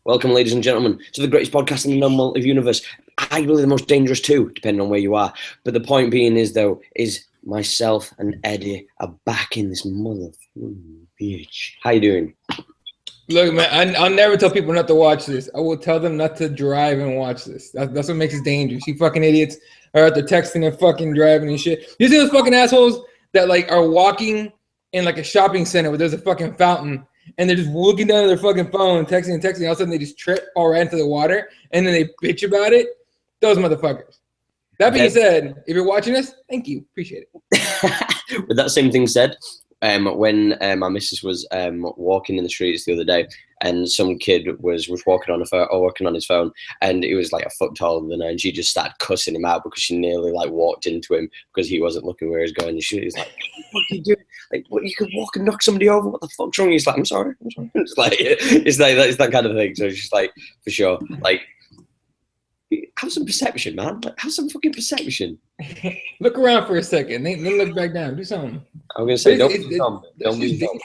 Welcome, ladies and gentlemen, to the greatest podcast in the known multi-universe. Arguably the most dangerous too, depending on where you are. But the point being is, though, is myself and Eddie are back in this mother bitch. How you doing? Look, man, I'll never tell people not to watch this. I will tell them not to drive and watch this. That's what makes it dangerous. You fucking idiots are out there texting and fucking driving and shit. You see those fucking assholes that like are walking in like a shopping center where there's a fucking fountain and they're just looking down at their fucking phone, texting and texting. All of a sudden they just trip all right into the water and then they bitch about it. Those motherfuckers. That being said, if you're watching this, thank you. Appreciate it. With that same thing said, when my missus was walking in the streets the other day, and some kid was walking on working on his phone, and he was like a foot taller than her, and she just started cussing him out because she nearly like walked into him because he wasn't looking where he was going. And she was like, "What are you doing? Like, what, you could walk and knock somebody over? What the fuck's wrong?" He's like, "I'm sorry." It's that kind of thing. So it's just like, for sure, like, have some perception, man. Like, have some fucking perception. Look around for a second. Then look back down. Do something. I'm gonna say, don't be dumb. Don't be dumb.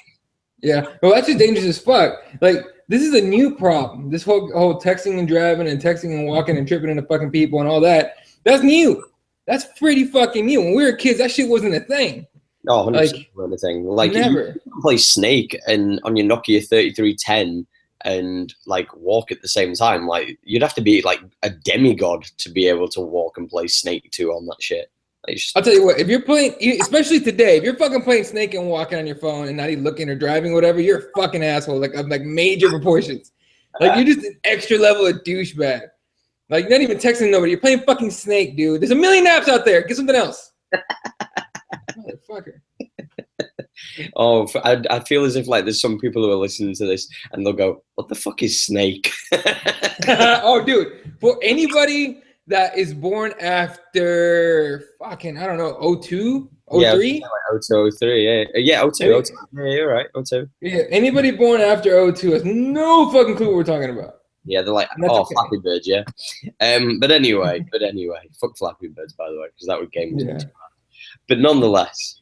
Yeah, well, that's just dangerous as fuck. Like, this is a new problem. This whole texting and driving and texting and walking and tripping into fucking people and all that. That's new. That's pretty fucking new. When we were kids, that shit wasn't a thing. No, 100% wasn't a thing. Like, never. You play Snake and on your Nokia 3310 and like walk at the same time. Like, you'd have to be like a demigod to be able to walk and play Snake 2 on that shit. I'll tell you what, if you're playing, especially today, if you're fucking playing Snake and walking on your phone and not even looking or driving or whatever, you're a fucking asshole, like of like major proportions. Like, you're just an extra level of douchebag. Like, you're not even texting nobody. You're playing fucking Snake, dude. There's a million apps out there. Get something else. Motherfucker. Oh, I feel as if like there's some people who are listening to this and they'll go, "What the fuck is Snake?" Oh, dude, for anybody that is born after fucking, I don't know, 02, 03? Yeah, like 02, 03, yeah, 02, 02. Yeah, you're right, 02. Yeah, anybody born after 02 has no fucking clue what we're talking about. Yeah, they're like, okay. Flappy Birds, yeah. But anyway, fuck Flappy Birds, by the way, because that would game me. But nonetheless,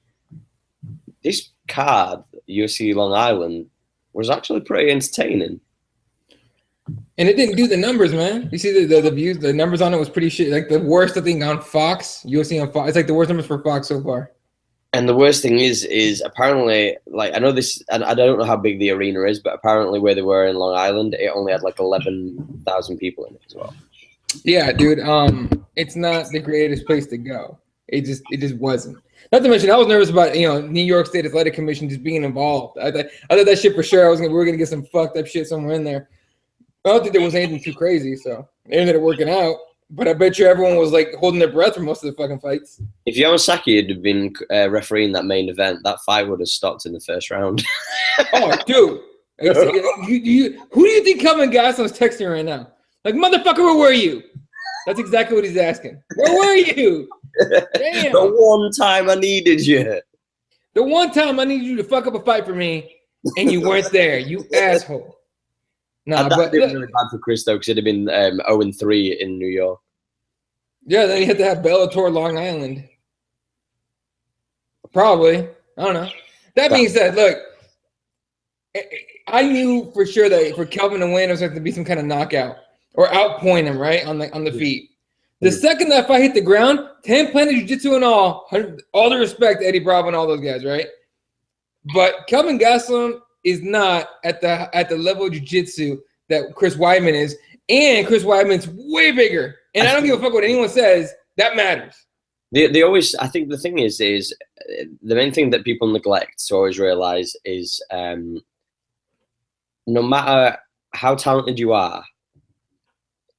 this card, UFC Long Island, was actually pretty entertaining. And it didn't do the numbers, man. You see the views, the numbers on it was pretty shit. Like the worst, I think, on Fox, UFC on Fox. It's like the worst numbers for Fox so far. And the worst thing is apparently, like, I know this, and I don't know how big the arena is, but apparently where they were in Long Island, it only had like 11,000 people in it as well. Yeah, dude. It's not the greatest place to go. It just wasn't. Not to mention, I was nervous about New York State Athletic Commission just being involved. I thought that shit for sure. We were gonna get some fucked up shit somewhere in there. I don't think there was anything too crazy, so it ended up working out. But I bet you everyone was like holding their breath for most of the fucking fights. If Yamasaki had been refereeing that main event, that fight would have stopped in the first round. Oh, dude. Who do you think Kelvin Gaston's texting right now? Like, motherfucker, where were you? That's exactly what he's asking. Where were you? Damn. The one time I needed you. The one time I needed you to fuck up a fight for me, and you weren't there, you asshole. Nah, but been really bad for Chris though, because it'd have been 0-3 in New York. Yeah, then you had to have Bellator Long Island. Probably, I don't know. That being said, look, I knew for sure that for Kelvin to win, it was going to be some kind of knockout or outpoint him right on the feet. The second that fight hit the ground, 10 planted jiu-jitsu and all the respect to Eddie Bravo and all those guys, right? But Kelvin Gastelum is not at the level of jiu-jitsu that Chris Weidman is, and Chris Weidman's way bigger. And I don't give a fuck what anyone says. That matters. They always. I think the thing is the main thing that people neglect to always realize is no matter how talented you are,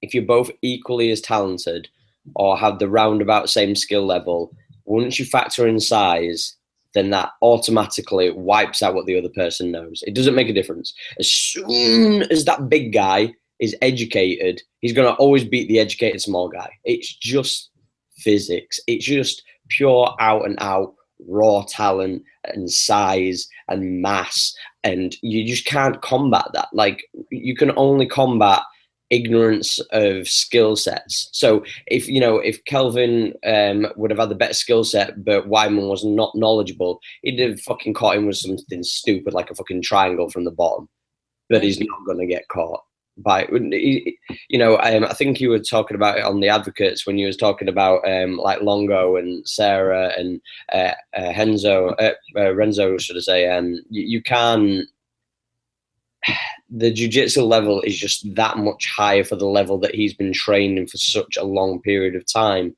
if you're both equally as talented or have the roundabout same skill level, once you factor in size, then that automatically wipes out what the other person knows. It doesn't make a difference. As soon as that big guy is educated, he's going to always beat the educated small guy. It's just physics. It's just pure out and out raw talent and size and mass. And you just can't combat that. Like, you can only combat ignorance of skill sets. So if Kelvin would have had the better skill set, but Weidman was not knowledgeable, he'd have fucking caught him with something stupid like a fucking triangle from the bottom. But he's not going to get caught. by, you know, I think you were talking about it on the Advocates when you was talking about like Longo and Sarah and Renzo, should I say? You can. The jiu-jitsu level is just that much higher for the level that he's been training for such a long period of time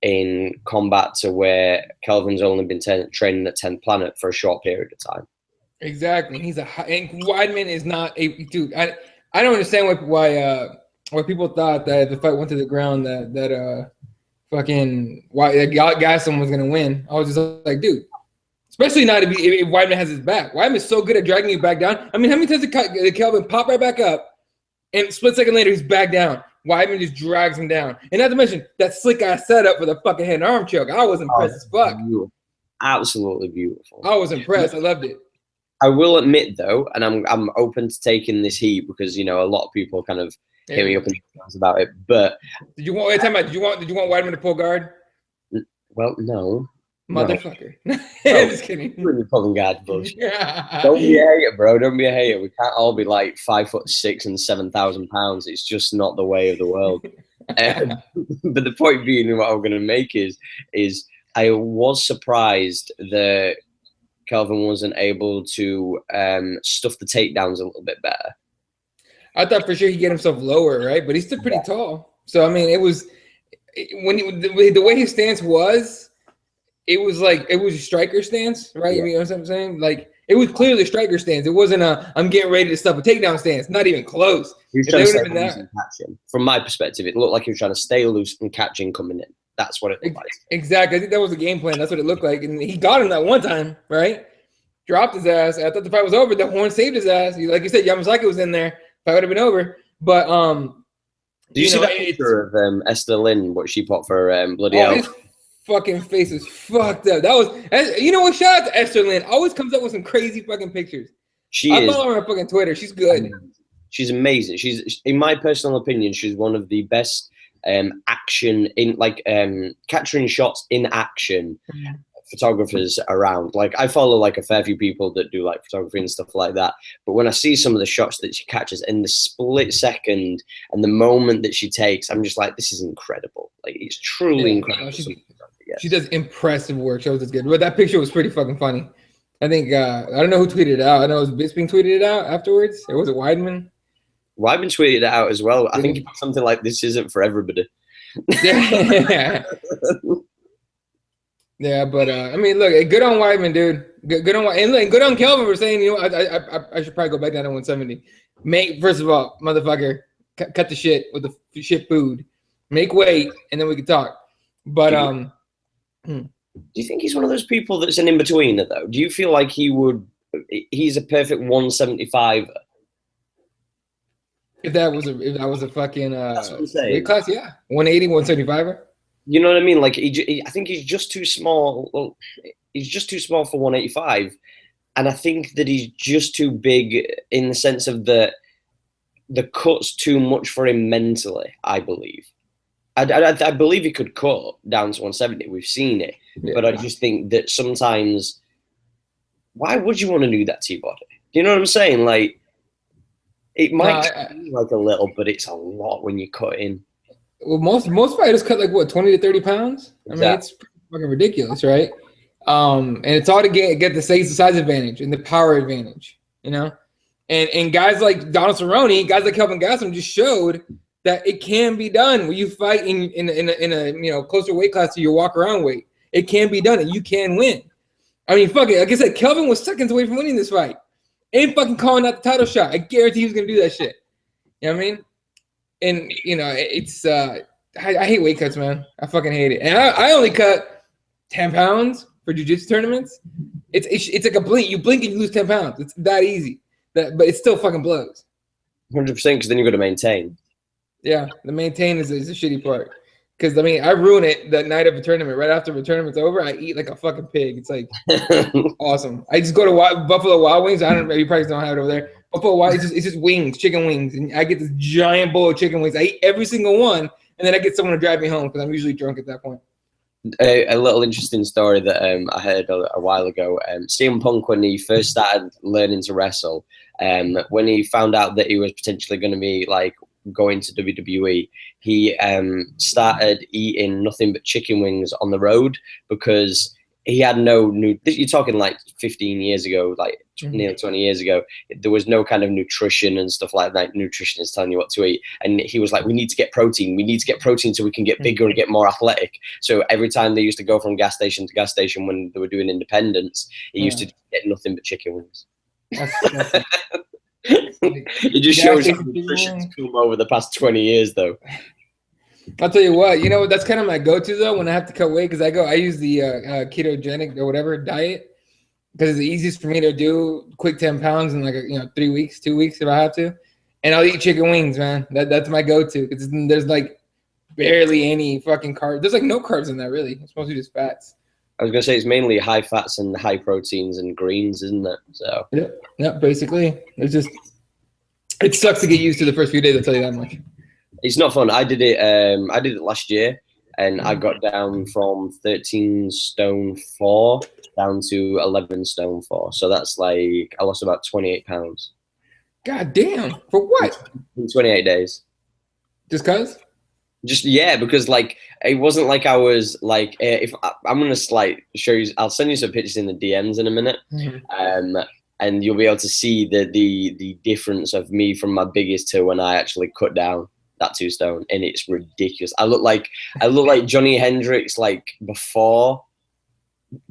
in combat to where Kelvin's only been training at 10th Planet for a short period of time. Exactly. He's and Weidman is not a dude. I don't understand why people thought that if the fight went to the ground that fucking Gaston was gonna win. I was just like, dude. Especially not if Weidman has his back. Weidman is so good at dragging you back down. I mean, how many times did Kelvin pop right back up, and split second later he's back down? Weidman just drags him down. And not to mention that slick ass setup for the fucking head and arm choke. I was impressed as fuck. Beautiful. Absolutely beautiful. I was impressed. I loved it. I will admit though, and I'm open to taking this heat because, you know, a lot of people kind of hit me up and about it. But did you want Weidman to pull guard? Well, no. Motherfucker. No. Just kidding. Really pulling guard bullshit. Don't be a hater, bro. Don't be a hater. We can't all be like 5'6" and 7,000 pounds. It's just not the way of the world. But the point being, what I'm going to make is I was surprised that Kelvin wasn't able to stuff the takedowns a little bit better. I thought for sure he'd get himself lower, right? But he's still pretty tall. So I mean, it was the way his stance was. It was a striker stance, right? Yeah. You know what I'm saying? Like, it was clearly a striker stance. It wasn't I'm getting ready to stuff a takedown stance. Not even close. He was trying to stay loose and catching. From my perspective, it looked like he was trying to stay loose and catching coming in. That's what it looked like. Exactly. I think that was the game plan. That's what it looked like. And he got him that one time, right? Dropped his ass. I thought the fight was over. The horn saved his ass. Like you said, Yamasaki was in there. Fight would have been over. But did you see that picture of Esther Lynn, what she put for Bloody Hell? His fucking face is fucked up. That was, you know what? Shout out to Esther Lynn. Always comes up with some crazy fucking pictures. I follow her on fucking Twitter. She's good. She's amazing. She's, in my personal opinion, she's one of the best action in capturing shots in action photographers around. Like, I follow like a fair few people that do like photography and stuff like that, but when I see some of the shots that she catches in the split second and the moment that she takes, I'm just like, this is incredible. Like, it's truly incredible. She does impressive work. She was good, but that picture was pretty fucking funny. I think I don't know who tweeted it out. I know it was Bisping tweeted it out afterwards. Or was it Weidman? Weidman tweeted it out as well. I think something like, this isn't for everybody. Yeah, but I mean, look, good on Weidman, dude. Good on and good on Kelvin for saying, you know, I should probably go back down to 170. First of all, motherfucker, cut the shit with the shit food. Make weight, and then we can talk. But do you think he's one of those people that's an in-betweener though? Do you feel like he's a perfect 175? If that was a fucking weight class, yeah, 180, 175. You know what I mean? Like, I think he's just too small. Well, he's just too small for 185, and I think that he's just too big in the sense of the cut's too much for him mentally. I believe. I believe he could cut down to 170. We've seen it, but I just think that sometimes, why would you want to do that to your body? Do you know what I'm saying? Like, it might seem like a little, but it's a lot when you cut in. Well, most fighters cut like what, 20 to 30 pounds. I mean, it's fucking ridiculous, right? And it's all to get the size advantage and the power advantage, you know. And guys like Donald Cerrone, guys like Kelvin Gastelum just showed that it can be done when you fight in a you know, closer weight class to your walk around weight. It can be done, and you can win. I mean, fuck it. Like I said, Kelvin was seconds away from winning this fight. Ain't fucking calling out the title shot. I guarantee he was gonna do that shit. You know what I mean? And you know, it's I hate weight cuts, man. I fucking hate it. And I only cut 10 pounds for jiu-jitsu tournaments. It's like a blink. You blink and you lose 10 pounds. It's that easy. But it still fucking blows. 100%, because then you got to maintain. Yeah, the maintain is the shitty part. Because I mean, I ruin it the night of a tournament. Right after the tournament's over, I eat like a fucking pig. It's like awesome. I just go to Buffalo Wild Wings. I don't know, you probably don't have it over there. Buffalo Wild, it's just wings, chicken wings, and I get this giant bowl of chicken wings. I eat every single one, and then I get someone to drive me home because I'm usually drunk at that point. A little interesting story that I heard a while ago. CM Punk, when he first started learning to wrestle, when he found out that he was potentially going to be like going to WWE, he started eating nothing but chicken wings on the road because he had no you're talking like 15 years ago, like nearly 20 years ago. There was no kind of nutrition and stuff like that. Nutritionists telling you what to eat. And he was like, we need to get protein. We need to get protein so we can get bigger and get more athletic. So every time they used to go from gas station to gas station when they were doing independence, he used to get nothing but chicken wings. It just shows how nutrition's come over the past 20 years, though. I'll tell you what, you know, that's kind of my go-to though when I have to cut weight, because I use the ketogenic or whatever diet because it's the easiest for me to do quick 10 pounds in like 3 weeks, 2 weeks if I have to, and I'll eat chicken wings, man. That's my go-to because there's like barely any fucking carbs. There's like no carbs in that really. It's mostly just fats. I was gonna say it's mainly high fats and high proteins and greens, isn't it? So yeah, basically it sucks to get used to the first few days. I'll tell you that much. It's not fun. I did it last year, and I got down from 13 stone 4 down to 11 stone 4. So that's like I lost about 28 pounds. God damn! For what? In 28 days. Just cause? Because like it wasn't like I was like if I'm gonna show you. I'll send you some pictures in the DMs in a minute. And you'll be able to see the difference of me from my biggest to when I actually cut down that 2 stone, and it's ridiculous. I look like Johnny Hendricks like before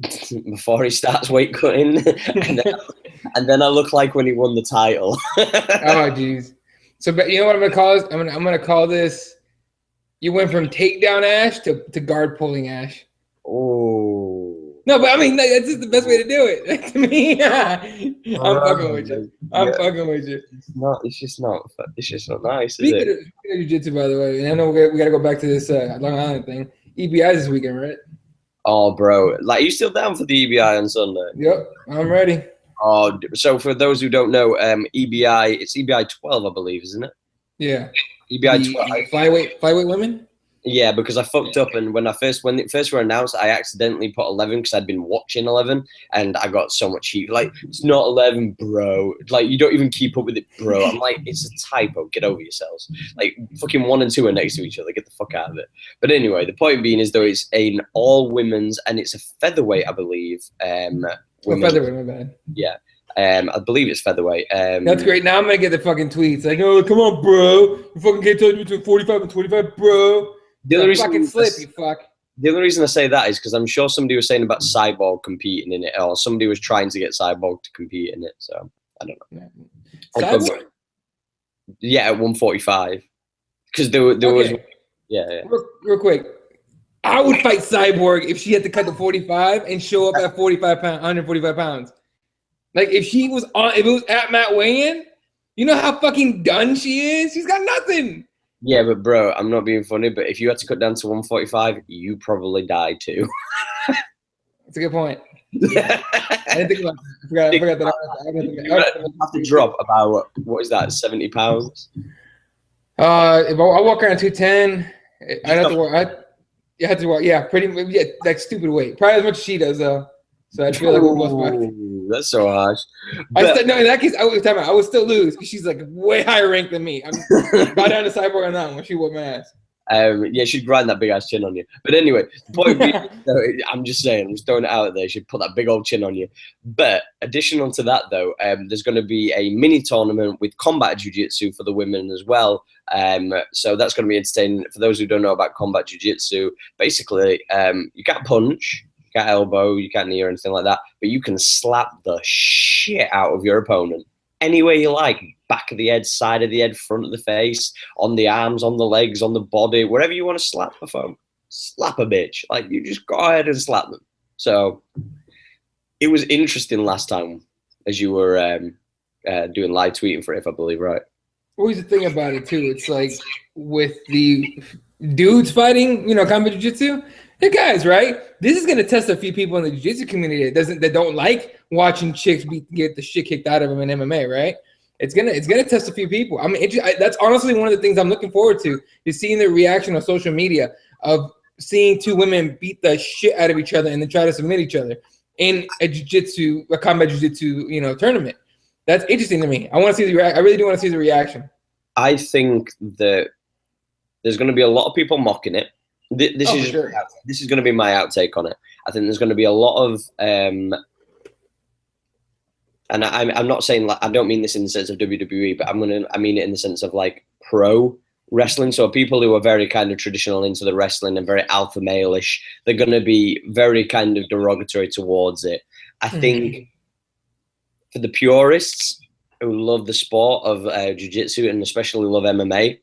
he starts weight cutting, and then I look like when he won the title. Oh jeez. So, but you know what I'm gonna call this? I'm gonna call this. You went from takedown Ash to guard pulling Ash. Oh. No, but I mean that's just the best way to do it. To me, I'm fucking with you. I'm fucking with you. It's just not nice. Speaking of jiu-jitsu, by the way, and I know we got to go back to this Long Island thing. EBI this weekend, right? Oh, bro, like you still down for the EBI on Sunday? Yep, I'm ready. Oh, so for those who don't know, EBI, it's EBI 12, I believe, isn't it? Yeah. EBI 12. Flyweight women. Yeah, because I fucked up, and when it first were announced, I accidentally put 11 because I'd been watching 11, and I got so much heat. Like, it's not 11, bro. Like, you don't even keep up with it, bro. I'm like, it's a typo. Get over yourselves. Like, fucking 1 and 2 are next to each other. Get the fuck out of it. But anyway, the point being is, though, it's an all women's, and it's a featherweight, I believe. Featherweight, my bad. Yeah. I believe it's featherweight. That's great. Now I'm gonna get the fucking tweets like, "Oh, come on, bro! You fucking can't tell me between 45 and 25, bro." The other reason, fucking slip, you fuck. The only reason I say that is because I'm sure somebody was saying about Cyborg competing in it, or somebody was trying to get Cyborg to compete in it. So I don't know. Cyborg? Yeah, at 145. Because there was. Yeah. Real quick. I would fight Cyborg if she had to cut to 45 and show up at 145 pounds. Like if it was at Matt weigh-in, you know how fucking done she is? She's got nothing. Yeah, but bro, I'm not being funny, but if you had to cut down to 145, you probably die too. That's a good point. I didn't think about that. I forgot that. You have to drop about, what is that, 70 pounds? If I walk around 210, I have to walk. Yeah, like stupid weight. Probably as much as she does though. So I feel like we're both fucked. That's so harsh. In that case, I would still lose because she's like way higher ranked than me. I'm got down to Cyborg on that one. She whooped my ass. Yeah, she'd grind that big ass chin on you. But anyway, the point being, I'm just saying, I'm just throwing it out there. She'd put that big old chin on you. But additional to that, though, there's going to be a mini tournament with combat jiu-jitsu for the women as well. So that's going to be entertaining. For those who don't know about combat jiu-jitsu, basically, you can't punch. You can't elbow, you can't knee or anything like that, but you can slap the shit out of your opponent any way you like. Back of the head, side of the head, front of the face, on the arms, on the legs, on the body, wherever you want to slap the phone. Slap a bitch. Like, you just go ahead and slap them. So it was interesting last time as you were doing live tweeting for it, if I believe, right? Always the thing about it, too. It's like with the dudes fighting, combat jiu-jitsu, hey guys, right? This is gonna test a few people in the jiu-jitsu community that don't like watching chicks get the shit kicked out of them in MMA, right? It's gonna test a few people. I mean, that's honestly one of the things I'm looking forward to is seeing the reaction on social media of seeing two women beat the shit out of each other and then try to submit each other in a combat jiu-jitsu, tournament. That's interesting to me. I want to see the I really do want to see the reaction. I think that there's going to be a lot of people mocking it. This is going to be my outtake on it. I think there's going to be a lot of and I'm not saying, like, I don't mean this in the sense of WWE, but I mean it in the sense of like pro wrestling. So people who are very kind of traditional into the wrestling and very alpha male-ish, they're going to be very kind of derogatory towards it. I think for the purists who love the sport of jiu-jitsu and especially love MMA,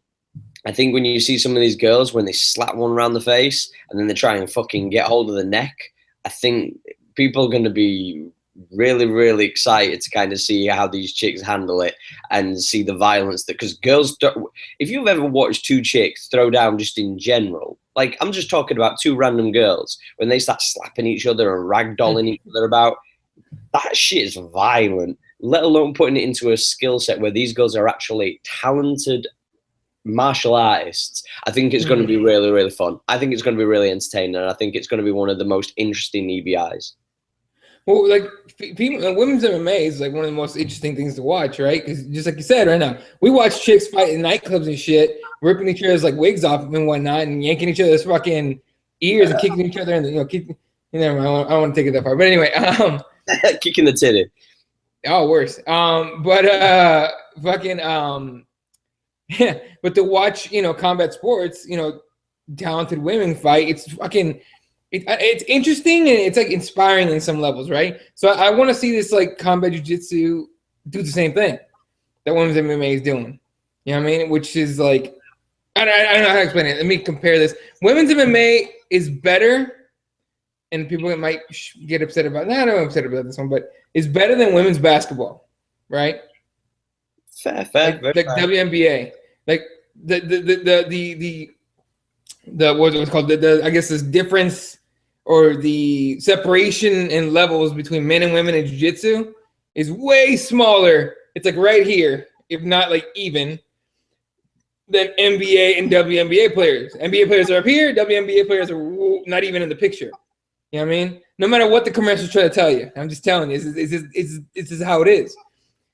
I think when you see some of these girls, when they slap one around the face and then they try and fucking get hold of the neck, I think people are going to be really, really excited to kind of see how these chicks handle it and see the violence because girls don't. If you've ever watched two chicks throw down just in general, like I'm just talking about two random girls, when they start slapping each other and ragdolling each other about, that shit is violent, let alone putting it into a skill set where these girls are actually talented martial artists. I think it's going to be really, really fun. I think it's going to be really entertaining, and I think it's going to be one of the most interesting EBIs. Well, like women's MMA is like one of the most interesting things to watch, right? Because just like you said right now, we watch chicks fight in nightclubs and shit, ripping each other's like wigs off and whatnot, and yanking each other's fucking ears and kicking each other, and never mind, I don't want to take it that far. But anyway, kicking the titty. Oh, worse. Yeah, but to watch, combat sports, talented women fight, it's fucking. It's interesting and it's like inspiring in some levels, right? So I want to see this like combat jiu-jitsu do the same thing that women's MMA is doing. You know what I mean? Which is like, I don't know how to explain it. Let me compare this. Women's MMA is better, and people might get upset about. I'm upset about this one, but it's better than women's basketball, right? Fair. Like WNBA, like the what's called I guess this difference or the separation in levels between men and women in jiu-jitsu is way smaller. It's like right here, if not like even, than NBA and WNBA players. NBA players are up here, WNBA players are not even in the picture. You know what I mean? No matter what the commercials try to tell you, I'm just telling you, it's just how it is.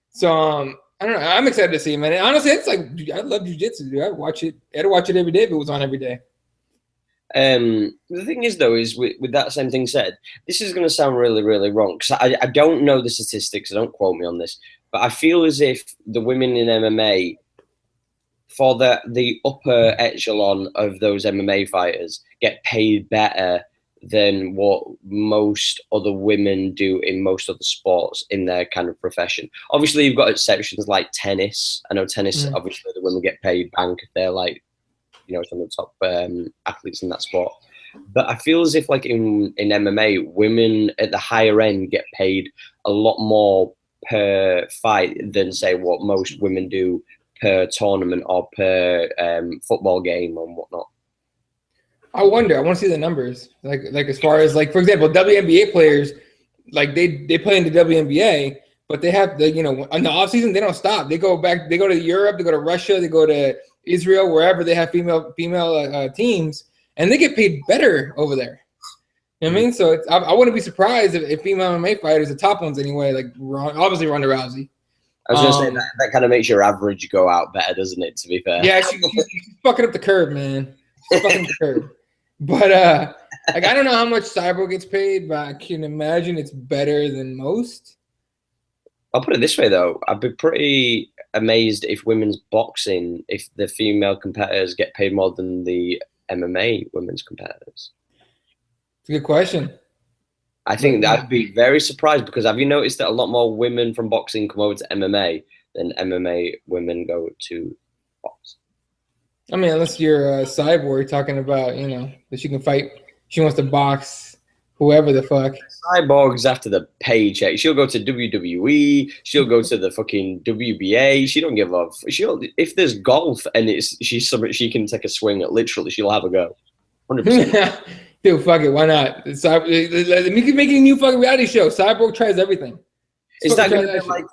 So I don't know. I'm excited to see it, man. And honestly, it's like I love jiu-jitsu, dude. I'd watch it every day if it was on every day. The thing is, though, is with that same thing said, this is going to sound really, really wrong because I don't know the statistics. So don't quote me on this, but I feel as if the women in MMA, for the upper echelon of those MMA fighters, get paid better than what most other women do in most other sports in their kind of profession. Obviously, you've got exceptions like tennis. I know tennis, obviously, the women get paid bank if they're like, some of the top athletes in that sport. But I feel as if like in MMA, women at the higher end get paid a lot more per fight than say what most women do per tournament or per football game and whatnot. I wonder. I want to see the numbers. Like as far as like, for example, WNBA players, like they play in the WNBA, but they have in the off season they don't stop. They go back. They go to Europe. They go to Russia. They go to Israel, wherever they have female teams, and they get paid better over there. You know what I mean? So I wouldn't be surprised if female MMA fighters, the top ones anyway, like obviously Ronda Rousey. I was going to say that kind of makes your average go out better, doesn't it? To be fair. Yeah, she's fucking up the curve, man. She's fucking up the curve. But like I don't know how much Cyborg gets paid, but I can imagine it's better than most. I'll put it this way though, I'd be pretty amazed if women's boxing, if the female competitors get paid more than the MMA women's competitors. It's a good question. I think I'd be very surprised because have you noticed that a lot more women from boxing come over to MMA than MMA women go to box? I mean, unless you're a Cyborg talking about, that she can fight, she wants to box whoever the fuck. Cyborg's after the paycheck. She'll go to WWE. She'll go to the fucking WBA. She don't give up. If there's golf and she can take a swing at literally, she'll have a go. 100%. Dude, fuck it. Why not? We can make a new fucking reality show. Cyborg tries everything. Is that going to be like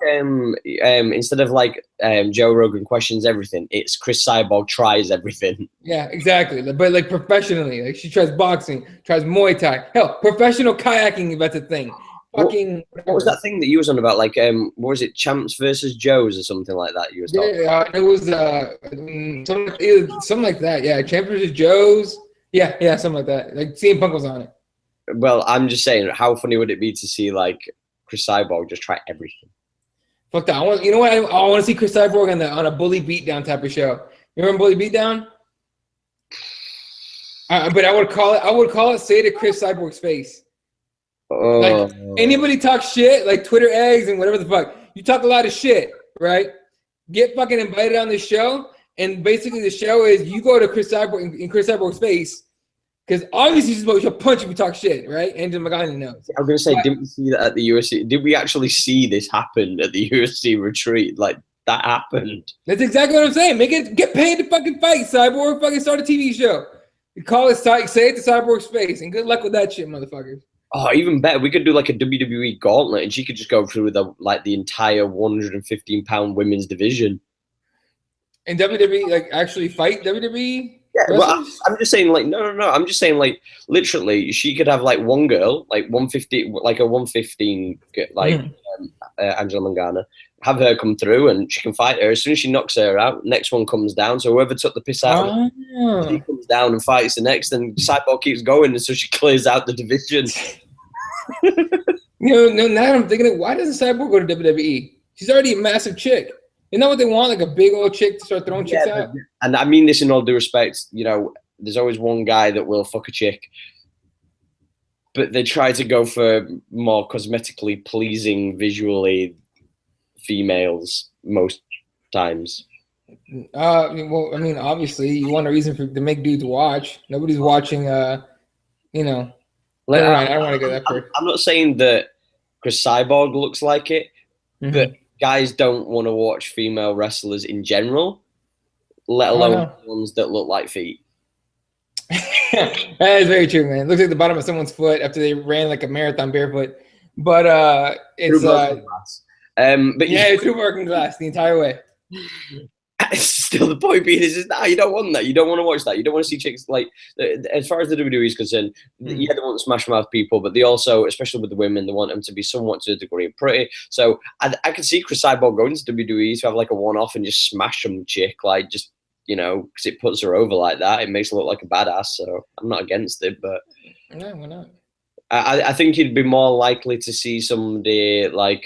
instead of like Joe Rogan questions everything, it's Chris Cyborg tries everything? Yeah, exactly. But like professionally, like she tries boxing, tries Muay Thai, hell, professional kayaking if that's a thing. What was that thing that you was on about? Like what was it, Champs versus Joes or something like that? You was talking. It was something like that. Yeah, Champs versus Joes. Yeah, something like that. Like CM Punk was on it. Well, I'm just saying, how funny would it be to see like Chris Cyborg just try everything? Fuck that! You know what? I want to see Chris Cyborg on a bully beatdown type of show. You remember bully beatdown? But I would call it say to Chris Cyborg's face. Oh. Like anybody talks shit, like Twitter eggs and whatever the fuck. You talk a lot of shit, right? Get fucking invited on the show, and basically the show is you go to Chris Cyborg in Chris Cyborg's face. Because obviously he's supposed to punch if you talk shit, right? Andrew McGonagall knows. I was going to say, didn't we see that at the UFC? Did we actually see this happen at the UFC retreat? Like, that happened. That's exactly what I'm saying. Get paid to fucking fight, Cyborg. Fucking start a TV show. You call it, say it to Cyborg's face, and good luck with that shit, motherfuckers. Oh, even better. We could do like a WWE gauntlet, and she could just go through the entire 115-pound women's division. And WWE, like, actually fight WWE? Yeah, well, I'm just saying, like, no. I'm just saying, like, literally, she could have like one girl, like 150, like a 115, like Angela Mangana, have her come through, and she can fight her. As soon as she knocks her out, next one comes down. So whoever took the piss out, she comes down and fights the next, and Cyborg keeps going, and so she clears out the division. No. Now I'm thinking, why doesn't Cyborg go to WWE? She's already a massive chick. Isn't that what they want? Like a big old chick to start throwing chicks out? And I mean this in all due respect. You know, there's always one guy that will fuck a chick, but they try to go for more cosmetically pleasing, visually females most times. Well, I mean, obviously, you want a reason to make dudes watch. Nobody's watching. You know. Like, I don't want to go that far. I'm not saying that Chris Cyborg looks like it, but guys don't want to watch female wrestlers in general, let alone ones that look like feet. That is very true, man. It looks like the bottom of someone's foot after they ran like a marathon barefoot. But it's but yeah, it's through working glass the entire way. Still, the point being is you don't want that. You don't want to watch that. You don't want to see chicks like. As far as the WWE is concerned, yeah, they want smash mouth people, but they also, especially with the women, they want them to be somewhat to a degree pretty. So I can see Chris Cyborg going to WWE to have like a one-off and just smash some chick, like just because it puts her over like that. It makes her look like a badass. So I'm not against it, but no, why not? I think you'd be more likely to see somebody like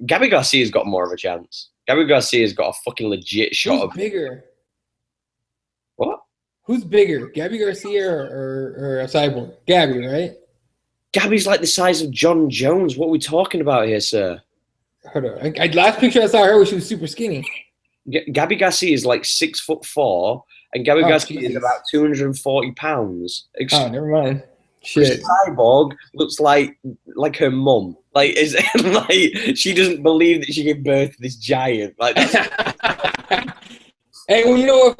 Gabby Garcia's got more of a chance. Gabby Garcia's got a fucking legit shot. Who's bigger? What? Who's bigger, Gabby Garcia or a Cyborg? Gabby, right? Gabby's like the size of John Jones. What are we talking about here, sir? Hold on. Last picture I saw her, she was super skinny. Gabby Garcia is like 6'4", and Gabby Garcia is about 240 pounds. Oh, never mind. Shit. Cyborg looks like her mum. Like, like she doesn't believe that she gave birth to this giant. Like, that's hey, well, you know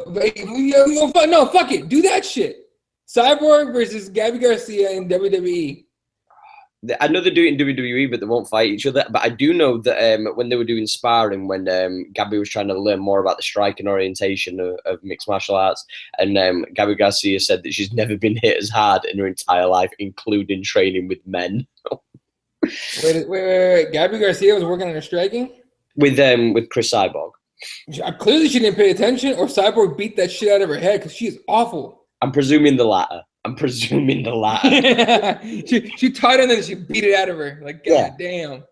what? No, fuck it. Do that shit. Cyborg versus Gabby Garcia in WWE. I know they do it in WWE, but they won't fight each other. But I do know that when they were doing sparring, when Gabby was trying to learn more about the striking orientation of mixed martial arts, and Gabby Garcia said that she's never been hit as hard in her entire life, including training with men. Wait. Gabby Garcia was working on her striking? With Chris Cyborg. Clearly she didn't pay attention, or Cyborg beat that shit out of her head because she is awful. I'm presuming the latter. She tied her and then she beat it out of her. Like, God damn.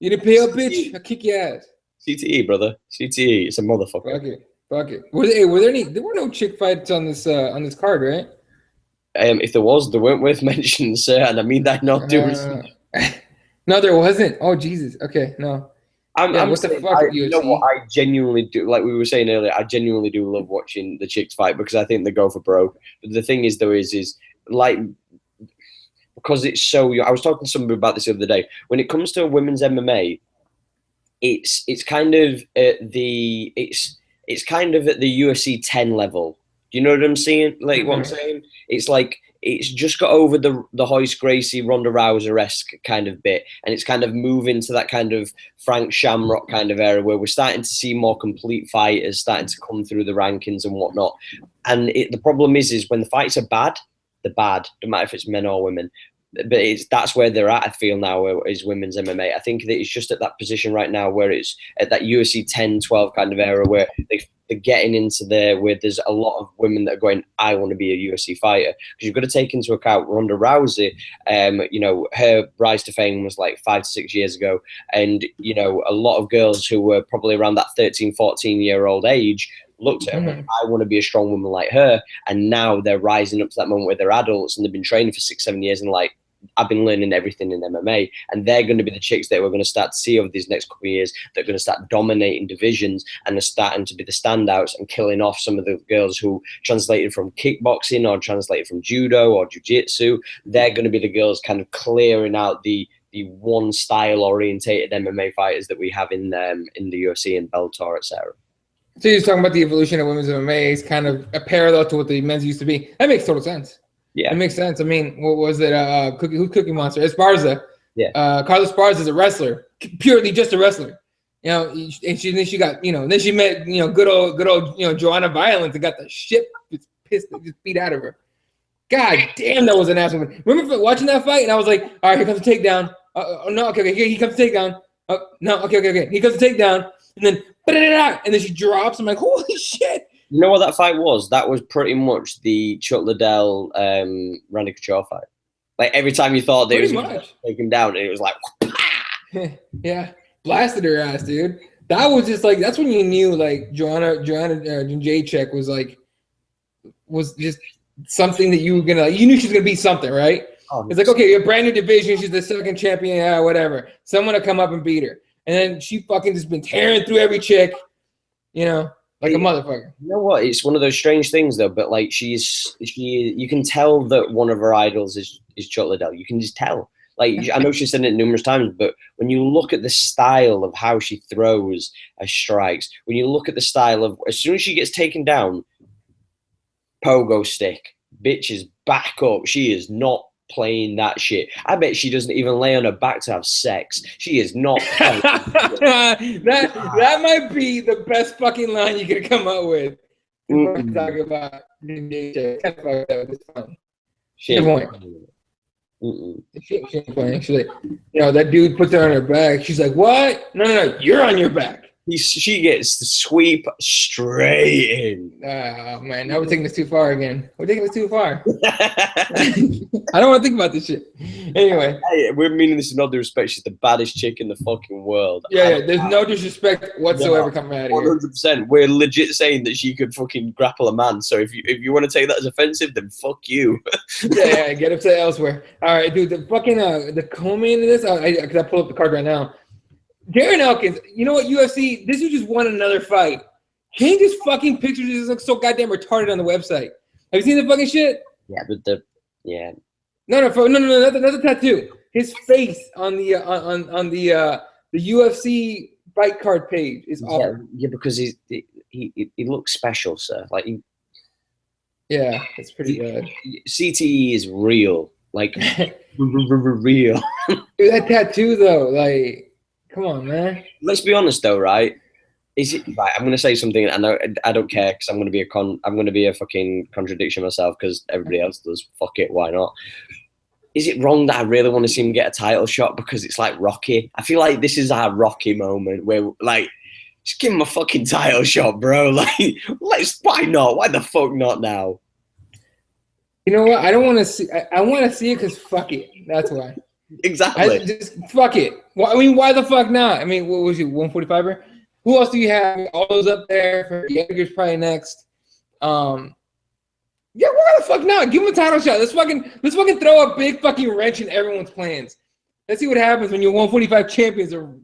You didn't pay up, bitch? I'll kick your ass. CTE, brother. CTE. It's a motherfucker. Fuck it. There were no chick fights on this card, right? If there was, they weren't worth mentioning, sir, and I mean that not doing. No, there wasn't. Oh, Jesus. Okay, no. What the fuck? You know what? I genuinely do. Like we were saying earlier, I genuinely do love watching the chicks fight because I think they go for broke. But the thing is, though, is like because it's so. I was talking to somebody about this the other day. When it comes to women's MMA, it's kind of at the UFC 10 level. Do you know what I'm saying? Like what I'm saying? It's like it's just got over the Royce Gracie, Ronda Rousey-esque kind of bit, and it's kind of moving to that kind of Frank Shamrock kind of era where we're starting to see more complete fighters starting to come through the rankings and whatnot. And the problem is when the fights are bad, they're bad. No matter if it's men or women. But that's where they're at, I feel now, is women's MMA. I think that it's just at that position right now where it's at that UFC 10, 12 kind of era where they're getting into there, where there's a lot of women that are going, I want to be a UFC fighter. Because you've got to take into account Ronda Rousey, you know, her rise to fame was like 5 to 6 years ago. And, you know, a lot of girls who were probably around that 13, 14-year-old age looked at her, I want to be a strong woman like her. And now they're rising up to that moment where they're adults and they've been training for 6, 7 years and like, I've been learning everything in MMA, and they're going to be the chicks that we're going to start to see over these next couple of years that are going to start dominating divisions and are starting to be the standouts and killing off some of the girls who translated from kickboxing or translated from judo or jiu-jitsu. They're going to be the girls kind of clearing out the one style orientated MMA fighters that we have in the UFC and Bellator, etc. So you're talking about the evolution of women's MMA is kind of a parallel to what the men's used to be. That makes total sense. Yeah, it makes sense. I mean, what was it? Who's Cookie Monster? Esparza. Yeah. Carlos Esparza is a wrestler, purely just a wrestler. You know, and then she got, you know, then she met, you know, good old, you know, Joanna Violence and got the shit just beat out of her. God damn, that was an ass woman. Remember watching that fight? And I was like, all right, here comes the takedown. No, okay, he comes the takedown. No, okay. He comes the takedown. And then she drops. I'm like, holy shit. You know what that fight was? That was pretty much the Chuck Liddell, Randy Couture fight. Like every time you thought that it was going to take him down, it was like, yeah, blasted her ass, dude. That was just like, that's when you knew like Joanna Jacek was just something that you were gonna. You knew she was gonna be something, right? It's like, okay, you're a brand new division. She's the second champion, yeah, whatever. Someone to come up and beat her, and then she fucking just been tearing through every chick, you know. Like a motherfucker. You know what? It's one of those strange things, though. But like, you can tell that one of her idols is Chuck Liddell. You can just tell. Like, I know she's said it numerous times, but when you look at the style of how she throws her strikes, when you look at the style of as soon as she gets taken down, pogo stick, bitches back up. She is not playing that shit. I bet she doesn't even lay on her back to have sex. She is not playing. that might be the best fucking line you could come up with. Talk about she ain't playing. She's like, you know, that dude puts her on her back. She's like, what? No, you're on your back. She gets the sweep straight in. Oh, man. Now we're taking this too far again. We're taking this too far. I don't want to think about this shit. Anyway. Hey, we're meaning this in all due respect. She's the baddest chick in the fucking world. Yeah, there's no disrespect whatsoever coming out of here. 100%. We're legit saying that she could fucking grapple a man. So if you want to take that as offensive, then fuck you. yeah, get upset elsewhere. All right, dude. The fucking the co-main of this, because I pull up the card right now. Darren Elkins, you know what, UFC, this dude just won another fight. Change his fucking pictures. Just looks so goddamn retarded on the website. Have you seen the fucking shit? Yeah, but No, not the tattoo. His face on the UFC fight card page is awful. Yeah, because he looks special, sir. Like yeah, it's pretty good. CTE is real, like real. Dude, that tattoo though, like. Come on, man. Let's be honest, though, right? Is it right? I'm gonna say something, and I don't care because I'm gonna be a fucking contradiction myself because everybody else does. Fuck it, why not? Is it wrong that I really want to see him get a title shot because it's like Rocky? I feel like this is our Rocky moment where, like, just give him a fucking title shot, bro. Like, why not? Why the fuck not now? You know what? I don't want to see. I want to see it because fuck it. That's why. Exactly. Just fuck it. Well, I mean, why the fuck not? I mean, what was you, 145er? Who else do you have? All those up there. For Jaeger's probably next. Yeah, why the fuck not? Give him a title shot. Let's fucking throw a big fucking wrench in everyone's plans. Let's see what happens when your 145 champions are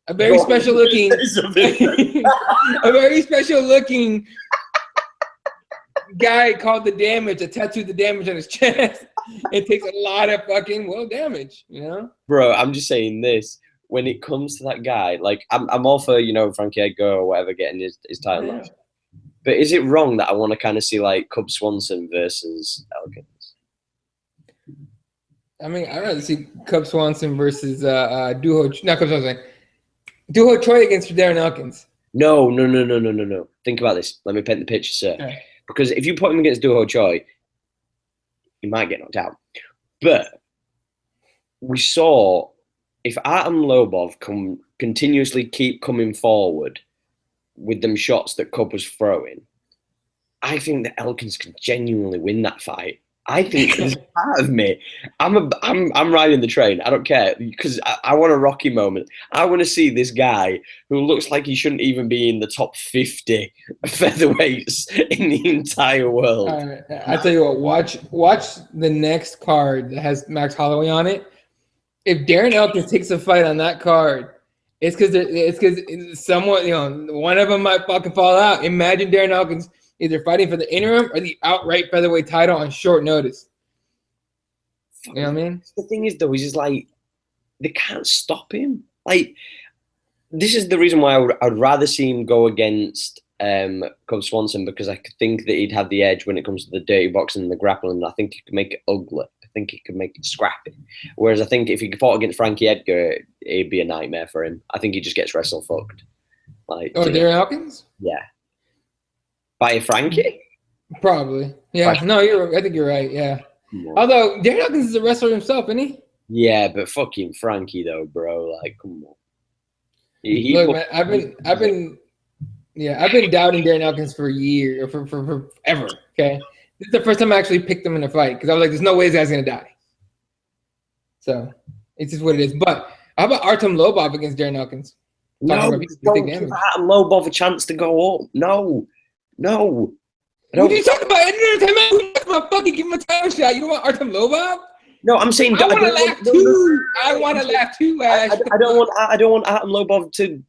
a very special looking, a very special looking guy called The Damage, a tattooed The Damage on his chest, and takes a lot of fucking damage, you know? Bro, I'm just saying this. When it comes to that guy, like I'm all for, you know, Frankie Edgar or whatever getting his title match. Yeah. But is it wrong that I want to kind of see like Cub Swanson versus Elkins? I mean, I'd rather see Cub Swanson versus Duho, not Cub Swanson, Duho Choi against Darren Elkins. No. Think about this. Let me paint the picture, sir. Okay. Because if you put him against Duho Choi, he might get knocked out. But we saw if Artem Lobov continuously keep coming forward with them shots that Cub was throwing, I think that Elkins could genuinely win that fight. I think there's part of me. I'm riding the train. I don't care because I want a Rocky moment. I want to see this guy who looks like he shouldn't even be in the top 50 featherweights in the entire world. I tell you what, watch the next card that has Max Holloway on it. If Darren Elkins takes a fight on that card, it's because someone, one of them might fucking fall out. Imagine Darren Elkins either fighting for the interim or the outright featherweight title on short notice. You know what I mean? The thing is, though, is just like they can't stop him. Like, this is the reason why I would rather see him go against Cub Swanson, because I think that he'd have the edge when it comes to the dirty boxing and the grappling. I think he could make it ugly. I think he could make it scrappy. Whereas I think if he fought against Frankie Edgar, it'd be a nightmare for him. I think he just gets wrestle fucked. Like, Darren Elkins? Yeah. By Frankie? Probably. Yeah. Frankie. No, I think you're right. Yeah. Although Darren Elkins is a wrestler himself, isn't he? Yeah, but fucking Frankie though, bro. Like, come on. Look, man, I've been doubting Darren Elkins for a year or for forever. Okay. This is the first time I actually picked him in a fight because I was like, there's no way this guy's gonna die. So it's just what it is. But how about Artem Lobov against Darren Elkins? No, don't give Artem Lobov a chance to go up. No. What are you talking about? You talking about fucking give him a title shot. You don't want Artem Lobov? No, I'm saying I want to laugh too. I want to laugh too, Ash. I don't want Artem Lobov to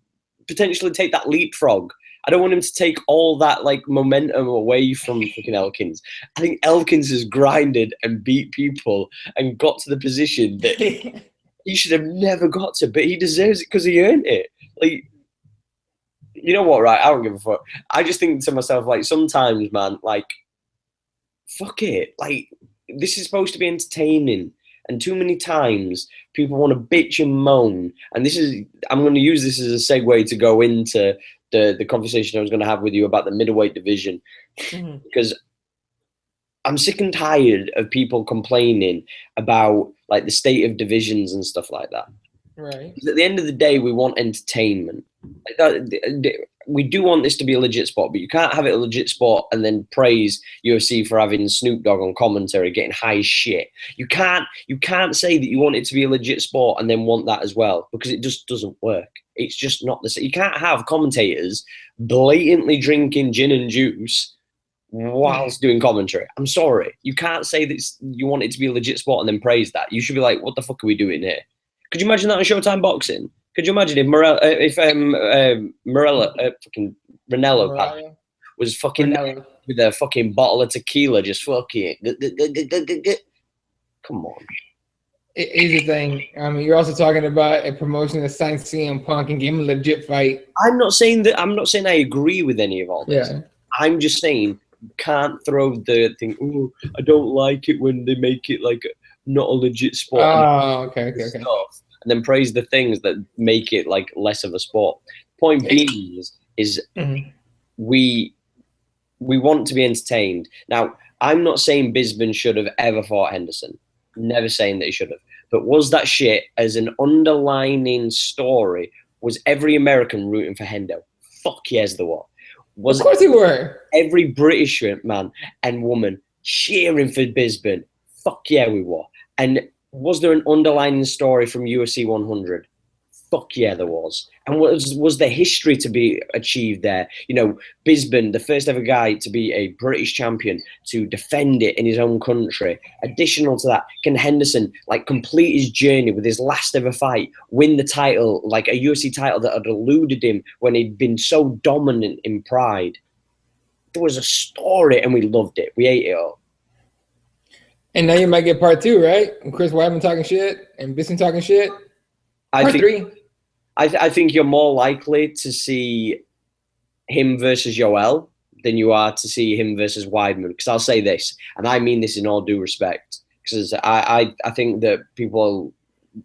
potentially take that leapfrog. I don't want him to take all that like momentum away from fucking Elkins. I think Elkins has grinded and beat people and got to the position that he should have never got to, but he deserves it because he earned it. Like, you know what, right? I don't give a fuck. I just think to myself, like, sometimes, man, like, fuck it. Like, this is supposed to be entertaining. And too many times, people want to bitch and moan. And I'm going to use this as a segue to go into the conversation I was going to have with you about the middleweight division. Mm-hmm. Because I'm sick and tired of people complaining about, like, the state of divisions and stuff like that. Right. At the end of the day, we want entertainment. We do want this to be a legit sport, but you can't have it a legit sport and then praise UFC for having Snoop Dogg on commentary, getting high as shit. You can't say that you want it to be a legit sport and then want that as well, because it just doesn't work. It's just not the same. You can't have commentators blatantly drinking gin and juice whilst doing commentary. I'm sorry. You can't say that you want it to be a legit sport and then praise that. You should be like, what the fuck are we doing here? Could you imagine that on Showtime Boxing? Could you imagine if Ranello was fucking with a fucking bottle of tequila, just fucking come on. Here's the thing. I mean, you're also talking about a promotion that signed CM Punk and gave him a legit fight. I'm not saying I agree with any of all this. Yeah. I'm just saying you can't throw the thing. Oh, I don't like it when they make it like not a legit sport. Oh, okay. And then praise the things that make it like less of a sport. Point being is mm-hmm. we want to be entertained. Now, I'm not saying Bisping should have ever fought Henderson. Never saying that he should have. But was that shit as an underlining story? Was every American rooting for Hendo? Fuck yes, there were. Of course they were. Every British man and woman cheering for Bisping? Fuck yeah, we were. And was there an underlying story from UFC 100? Fuck yeah, there was. And was there history to be achieved there? You know, Bisping, the first ever guy to be a British champion, to defend it in his own country. Additional to that, can Henderson like complete his journey with his last ever fight, win the title, like a UFC title that had eluded him when he'd been so dominant in Pride? There was a story and we loved it. We ate it all. And now you might get part 2, right? And Chris Weidman talking shit and Bisping talking shit. Part 3. I think you're more likely to see him versus Yoel than you are to see him versus Weidman. Because I'll say this, and I mean this in all due respect, because I think that people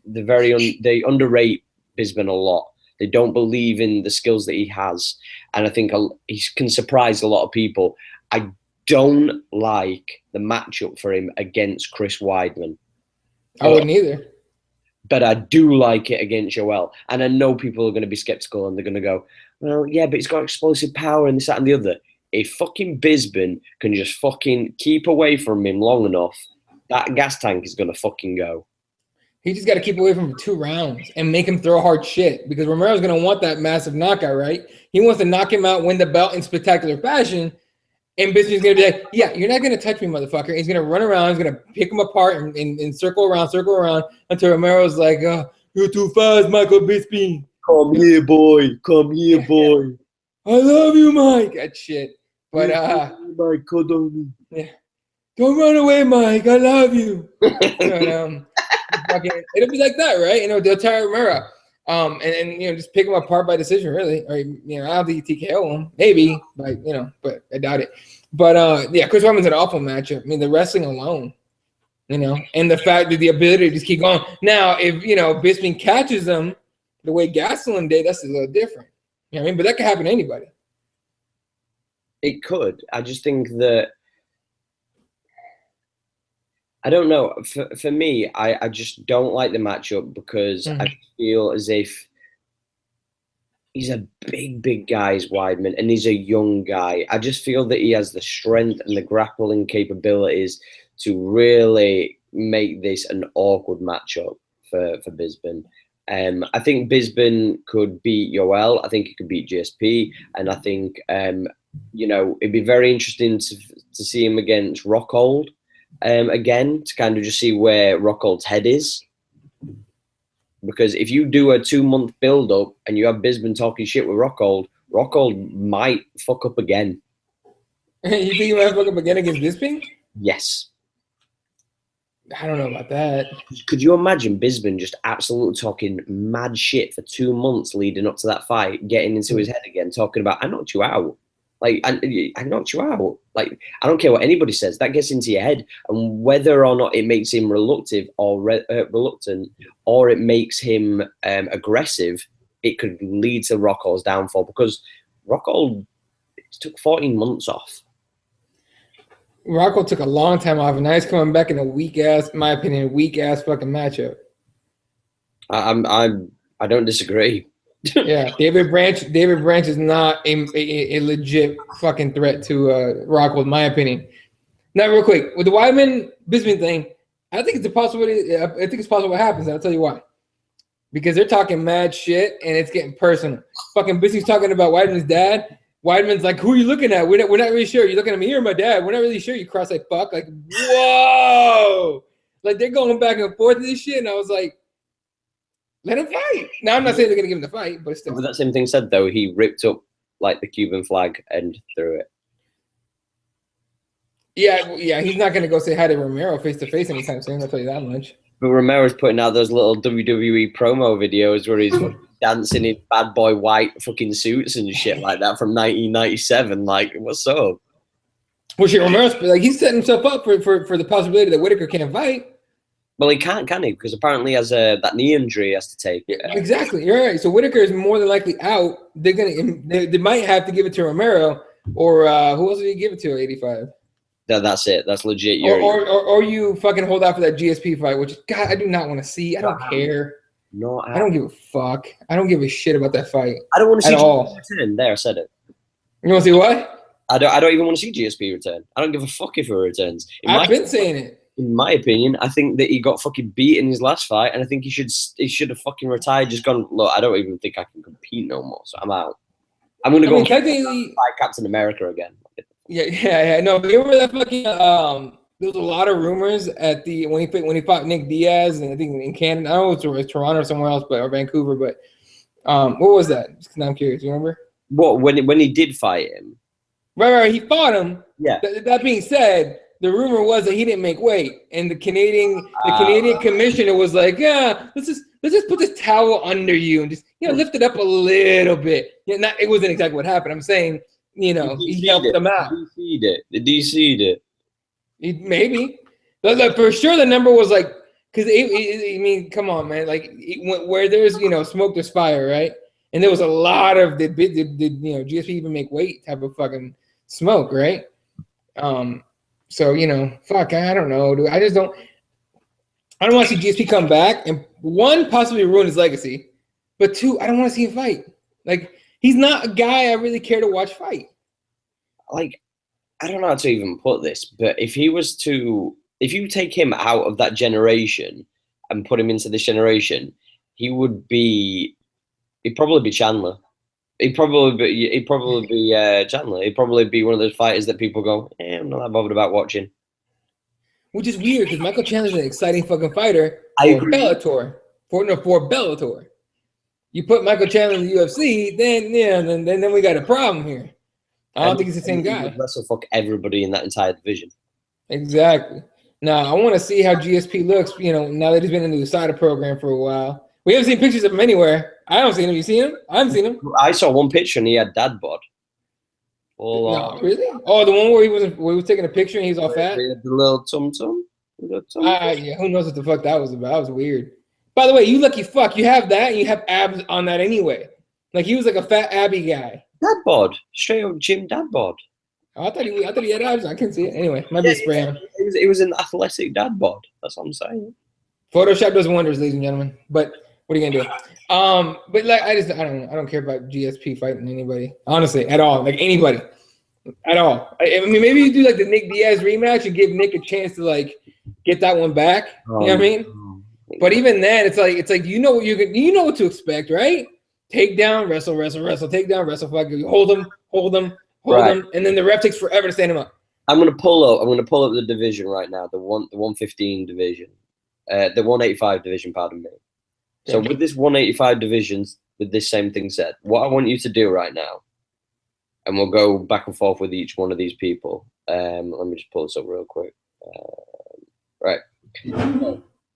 they underrate Bisping a lot. They don't believe in the skills that he has, and I think he can surprise a lot of people. I don't like the matchup for him against Chris Weidman. I wouldn't either. But I do like it against Joel. And I know people are going to be skeptical and they're going to go, well, yeah, but he's got explosive power and this, that, and the other. If fucking Bisping can just fucking keep away from him long enough, that gas tank is going to fucking go. He just got to keep away from him for 2 rounds and make him throw hard shit, because Romero's going to want that massive knockout, right? He wants to knock him out, win the belt in spectacular fashion. And Bisping's going to be like, yeah, you're not going to touch me, motherfucker. He's going to run around. He's going to pick him apart and circle around until Romero's like, you're too fast, Michael Bisping. Come here, boy. Come here, boy. I love you, Mike. That shit. But, Mike, yeah. Don't run away, Mike. I love you. But, it'll be like that, right? They'll tire Romero. And just pick him apart by decision, really. Or, I don't think you TKO him. Maybe, but I doubt it. But, Chris Weidman's an awful matchup. I mean, the wrestling alone, and the fact that the ability to just keep going. Now, if, Bisping catches him the way Gastelum did, that's a little different. You know what I mean? But that could happen to anybody. It could. I just think that, I don't know. For me, I just don't like the matchup because I feel as if he's a big guy, is Weidman, and he's a young guy. I just feel that he has the strength and the grappling capabilities to really make this an awkward matchup for Bisping. I think Bisping could beat Yoel. I think he could beat GSP, and I think it'd be very interesting to see him against Rockhold. Again, to kind of just see where Rockhold's head is. Because if you do a 2-month build-up and you have Bisping talking shit with Rockhold might fuck up again. You think he might fuck up again against Bisping? Yes. I don't know about that. Could you imagine Bisping just absolutely talking mad shit for 2 months leading up to that fight, getting into his head again, talking about, I knocked you out. Like, I knocked you out. Like, I don't care what anybody says. That gets into your head. And whether or not it makes him reluctant, or it makes him aggressive, it could lead to Rockhold's downfall. Because Rockhold took 14 months off. Rockhold took a long time off, and now he's coming back in a weak-ass, in my opinion, weak-ass fucking matchup. I don't disagree. Yeah, David Branch is not a legit fucking threat to Rockhold, in my opinion. Now, real quick, with the Weidman Bisping thing, I think it's a possibility. I think it's possible what happens. And I'll tell you why. Because they're talking mad shit and it's getting personal. Fucking Bisping's talking about Weidman's dad. Weidman's like, "Who are you looking at? We're not really sure. You're looking at me or my dad? We're not really sure." You cross like fuck, like whoa, like they're going back and forth with this shit, and I was like, let him fight. Now, I'm not saying they're going to give him the fight, but still. With that same thing said, though, he ripped up, like, the Cuban flag and threw it. Yeah, he's not going to go say hi to Romero face-to-face anytime soon, I'll tell you that much. But Romero's putting out those little WWE promo videos where he's dancing in bad boy white fucking suits and shit like that from 1997. Like, what's up? Well, shit, Romero's, like, he's setting himself up for the possibility that Whitaker can't fight. Well, he can't, can he? Because apparently he has that knee injury he has to take. Yeah, exactly. You're right. So Whitaker is more than likely out. They might have to give it to Romero, or who else did you give it to at 85? That's it. That's legit. Or you fucking hold out for that GSP fight, which, God, I do not want to see. I don't care. No, I don't give a fuck. I don't give a shit about that fight. I don't want to see GSP return. There, I said it. You want to see what? I don't even want to see GSP return. I don't give a fuck if he returns. I've been saying it. In my opinion, I think that he got fucking beat in his last fight, and I think he should have fucking retired. Just gone. Look, I don't even think I can compete no more, so I'm out. I'm gonna go fight Captain America again. Yeah. No, but you remember that fucking there was a lot of rumors at the when he fought Nick Diaz, and I think in Canada, I don't know if it was Toronto or somewhere else, or Vancouver, but what was that? Just 'cause I'm curious. You remember? What when he did fight him? Right. He fought him. Yeah. That being said, the rumor was that he didn't make weight, and the Canadian commissioner was like, "Yeah, let's just put this towel under you and just lift it up a little bit." Yeah, it wasn't exactly what happened. I'm saying, he helped them out. Did he seed it? Maybe, Like, for sure, the number was like, because I mean, come on, man. Like where there's smoke, there's fire, right? And there was a lot of did GSP even make weight type of fucking smoke, right? So fuck, I don't know, dude. I don't want to see GSP come back and one, possibly ruin his legacy, but two, I don't want to see him fight. Like he's not a guy I really care to watch fight. Like I don't know how to even put this, but if you take him out of that generation and put him into this generation, he'd probably be Chandler. He'd probably be Chandler. He'd probably be one of those fighters that people go, I'm not that bothered about watching. Which is weird because Michael Chandler's an exciting fucking fighter for Bellator. For Bellator. You put Michael Chandler in the UFC, then we got a problem here. I don't think he's the same guy. He would wrestle fuck everybody in that entire division. Exactly. Now I want to see how GSP looks. Now that he's been in the USADA program for a while, we haven't seen pictures of him anywhere. I haven't seen him. You seen him? I haven't seen him. I saw one picture and he had dad bod. No, really? Oh, the one where he was taking a picture and he was all fat. The little tum tum. Yeah, who knows what the fuck that was about? That was weird. By the way, you lucky fuck. You have that and you have abs on that anyway. Like he was like a fat abby guy. Dad bod, straight up gym dad bod. Oh, I thought he had abs. I couldn't see it. Anyway, might be a spray on. It was an athletic dad bod. That's what I'm saying. Photoshop does wonders, ladies and gentlemen. But what are you gonna do? But like I don't care about GSP fighting anybody, honestly, at all. Like anybody, at all. I mean, maybe you do like the Nick Diaz rematch and give Nick a chance to like get that one back. You know what I mean? But even then, it's like you know what to expect, right? Take down, wrestle, take down, wrestle, fuck you. Hold him, and then the ref takes forever to stand him up. I'm gonna pull up the division right now, the 115 division, the 185 division, pardon me. So with this 185 divisions, with this same thing said, what I want you to do right now, and we'll go back and forth with each one of these people. Let me just pull this up real quick. Right.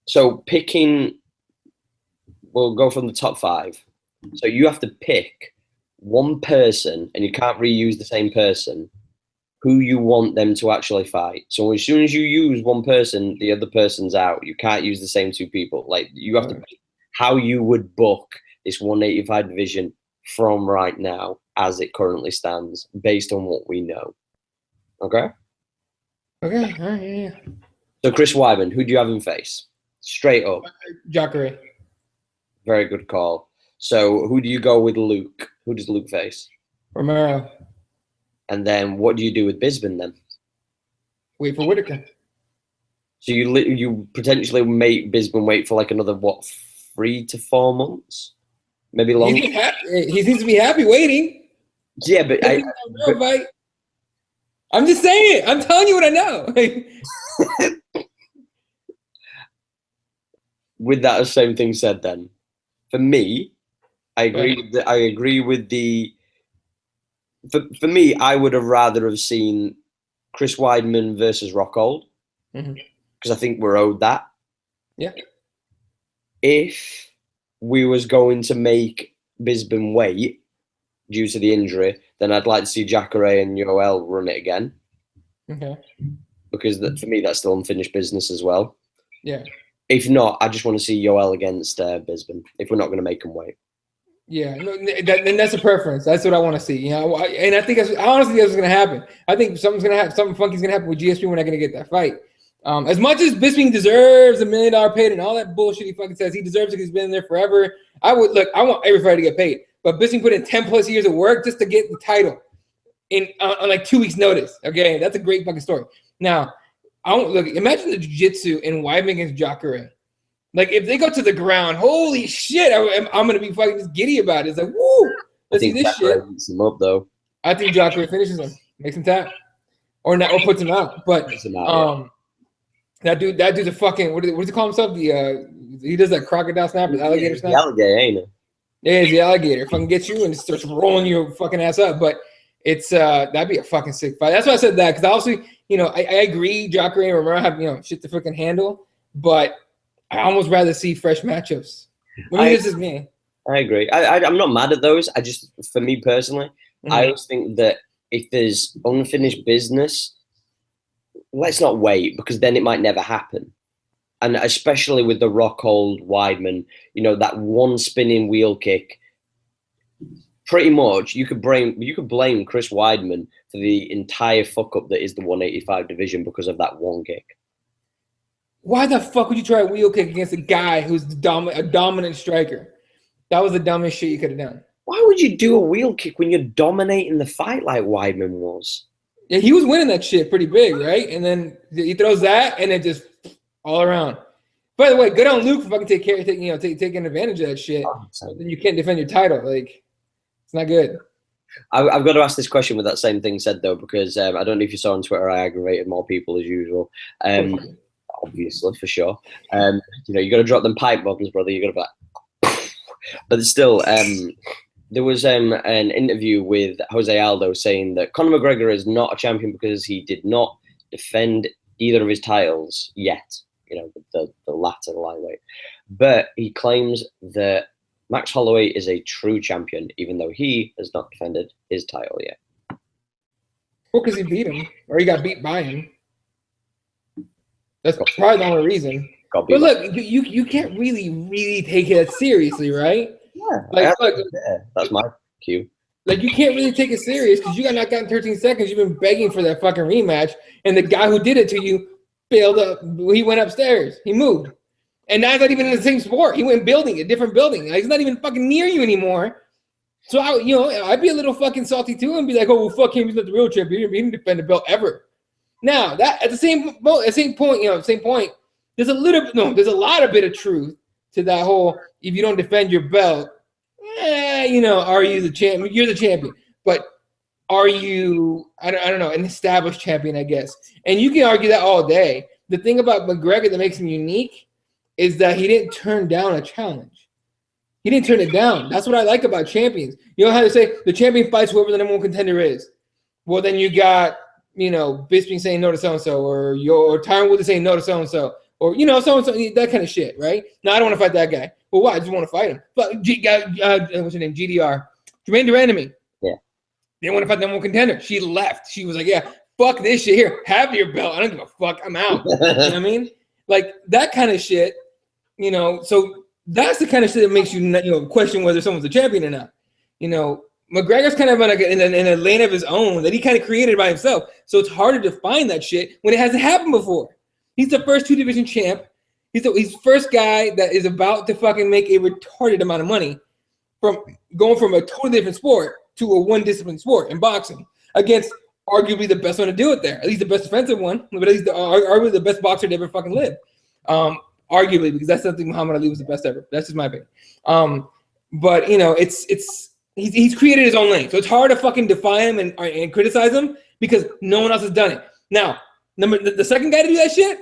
So we'll go from the top 5. So you have to pick one person, and you can't reuse the same person, who you want them to actually fight. So as soon as you use one person, the other person's out. You can't use the same 2 people. Like you have to pick how you would book this 185 division from right now as it currently stands, based on what we know. Okay? Okay. All right, yeah. So Chris Weidman, who do you have him face? Straight up. Jacare. Very good call. So who do you go with Luke? Who does Luke face? Romero. And then what do you do with Bisping then? Wait for Whitaker. So you potentially make Bisping wait for like another 3 to 4 months, maybe longer. He seems to be happy waiting. Yeah, but I'm just saying. I'm telling you what I know. With that same thing said, then for me, I agree with the. For me, I would have rather have seen Chris Weidman versus Rockhold because I think we're owed that. Yeah. If we was going to make Bisping wait due to the injury, then I'd like to see Jacare and Yoel run it again. Okay. Because for me, that's still unfinished business as well. Yeah. If not, I just want to see Yoel against Bisping. If we're not going to make him wait. Yeah, no, then that's a preference. That's what I want to see. And I think honestly that's what's going to happen. I think something funky's going to happen with GSP. We're not going to get that fight. As much as Bisping deserves $1 million paid and all that bullshit he fucking says, he deserves it because he's been there forever. I want every fighter to get paid. But Bisping put in 10+ years of work just to get the title on like 2 weeks' notice. Okay, that's a great fucking story. Now, imagine the jiu-jitsu in Weidman against Jacare. Like, if they go to the ground, holy shit, I'm going to be fucking just giddy about it. It's like, woo, let's see this shit. Him up, though. I think Jacare finishes him, makes him tap. Or puts him out. But that dude's a fucking, what does he call himself? He does that crocodile snap, or alligator snap? The alligator, ain't it? Yeah, he's the alligator. Fucking gets you and starts rolling your fucking ass up. But it's that'd be a fucking sick fight. That's why I said that, because obviously, I agree Jacare and Romero have shit to fucking handle, but I almost rather see fresh matchups. This is me. I agree. I'm not mad at those. For me personally, I always think that if there's unfinished business, let's not wait, because then it might never happen. And especially with the Rockhold Weidman, you know, that one spinning wheel kick, pretty much you could blame Chris Weidman for the entire fuck up that is the 185 division because of that one kick. Why the fuck would you try a wheel kick against a guy who's a dominant striker? That was the dumbest shit you could have done. Why would you do a wheel kick when you're dominating the fight like Weidman was? Yeah, he was winning that shit pretty big, right? And then he throws that, and it just all around. By the way, good on Luke for fucking taking advantage of that shit. Then you can't defend your title. Like, it's not good. I've got to ask this question with that same thing said, though, because I don't know if you saw on Twitter, I aggravated more people as usual. Obviously, for sure. You know, you got to drop them pipe bombs, brother. You got to be like, but still, there was an interview with Jose Aldo saying that Conor McGregor is not a champion because he did not defend either of his titles yet. You know, the latter, the lightweight. But he claims that Max Holloway is a true champion, even though he has not defended his title yet. Well, because he beat him, or he got beat by him. That's probably the only reason. But look, you can't really take it seriously, right? Yeah. Like, look, that's my cue. Like, you can't really take it serious because you got knocked out in 13 seconds. You've been begging for that fucking rematch, and the guy who did it to you bailed up. He went upstairs. He moved. And now he's not even in the same sport. He went building, a different building. Like, he's not even fucking near you anymore. So, I'd be a little fucking salty too and be like, oh, well, fuck him. He's not the real champion. He didn't defend the belt ever. Now, that at the same point, there's a lot of bit of truth to that whole, if you don't defend your belt, are you the champion? You're the champion. But are you, I don't know, an established champion, I guess. And you can argue that all day. The thing about McGregor that makes him unique is that he didn't turn down a challenge. He didn't turn it down. That's what I like about champions. You know how they say the champion fights whoever the number one contender is. Well, then you got, Bisping saying no to so-and-so, or Tyron Woodley saying no to so-and-so, or, so-and-so, that kind of shit, right? No, I don't want to fight that guy. Well, why? I just want to fight him. But what's her name? GDR. Jermaine Durandamy. Yeah. Didn't want to fight the number one contender. She left. She was like, yeah, fuck this shit. Here, have your belt. I don't give a fuck. I'm out. You know what I mean? Like, that kind of shit, so that's the kind of shit that makes you, question whether someone's a champion or not. McGregor's kind of in a lane of his own that he kind of created by himself. So it's harder to find that shit when it hasn't happened before. He's the first two-division champ. He's the first guy that is about to fucking make a retarded amount of money from going from a totally different sport to a one-discipline sport in boxing against arguably the best one to do it there. At least the best defensive one, but at least arguably the best boxer to ever fucking live. Arguably, because that's something Muhammad Ali was the best ever. That's just my opinion. But he's created his own lane, so it's hard to fucking defy him and criticize him because no one else has done it. Now, the second guy to do that shit,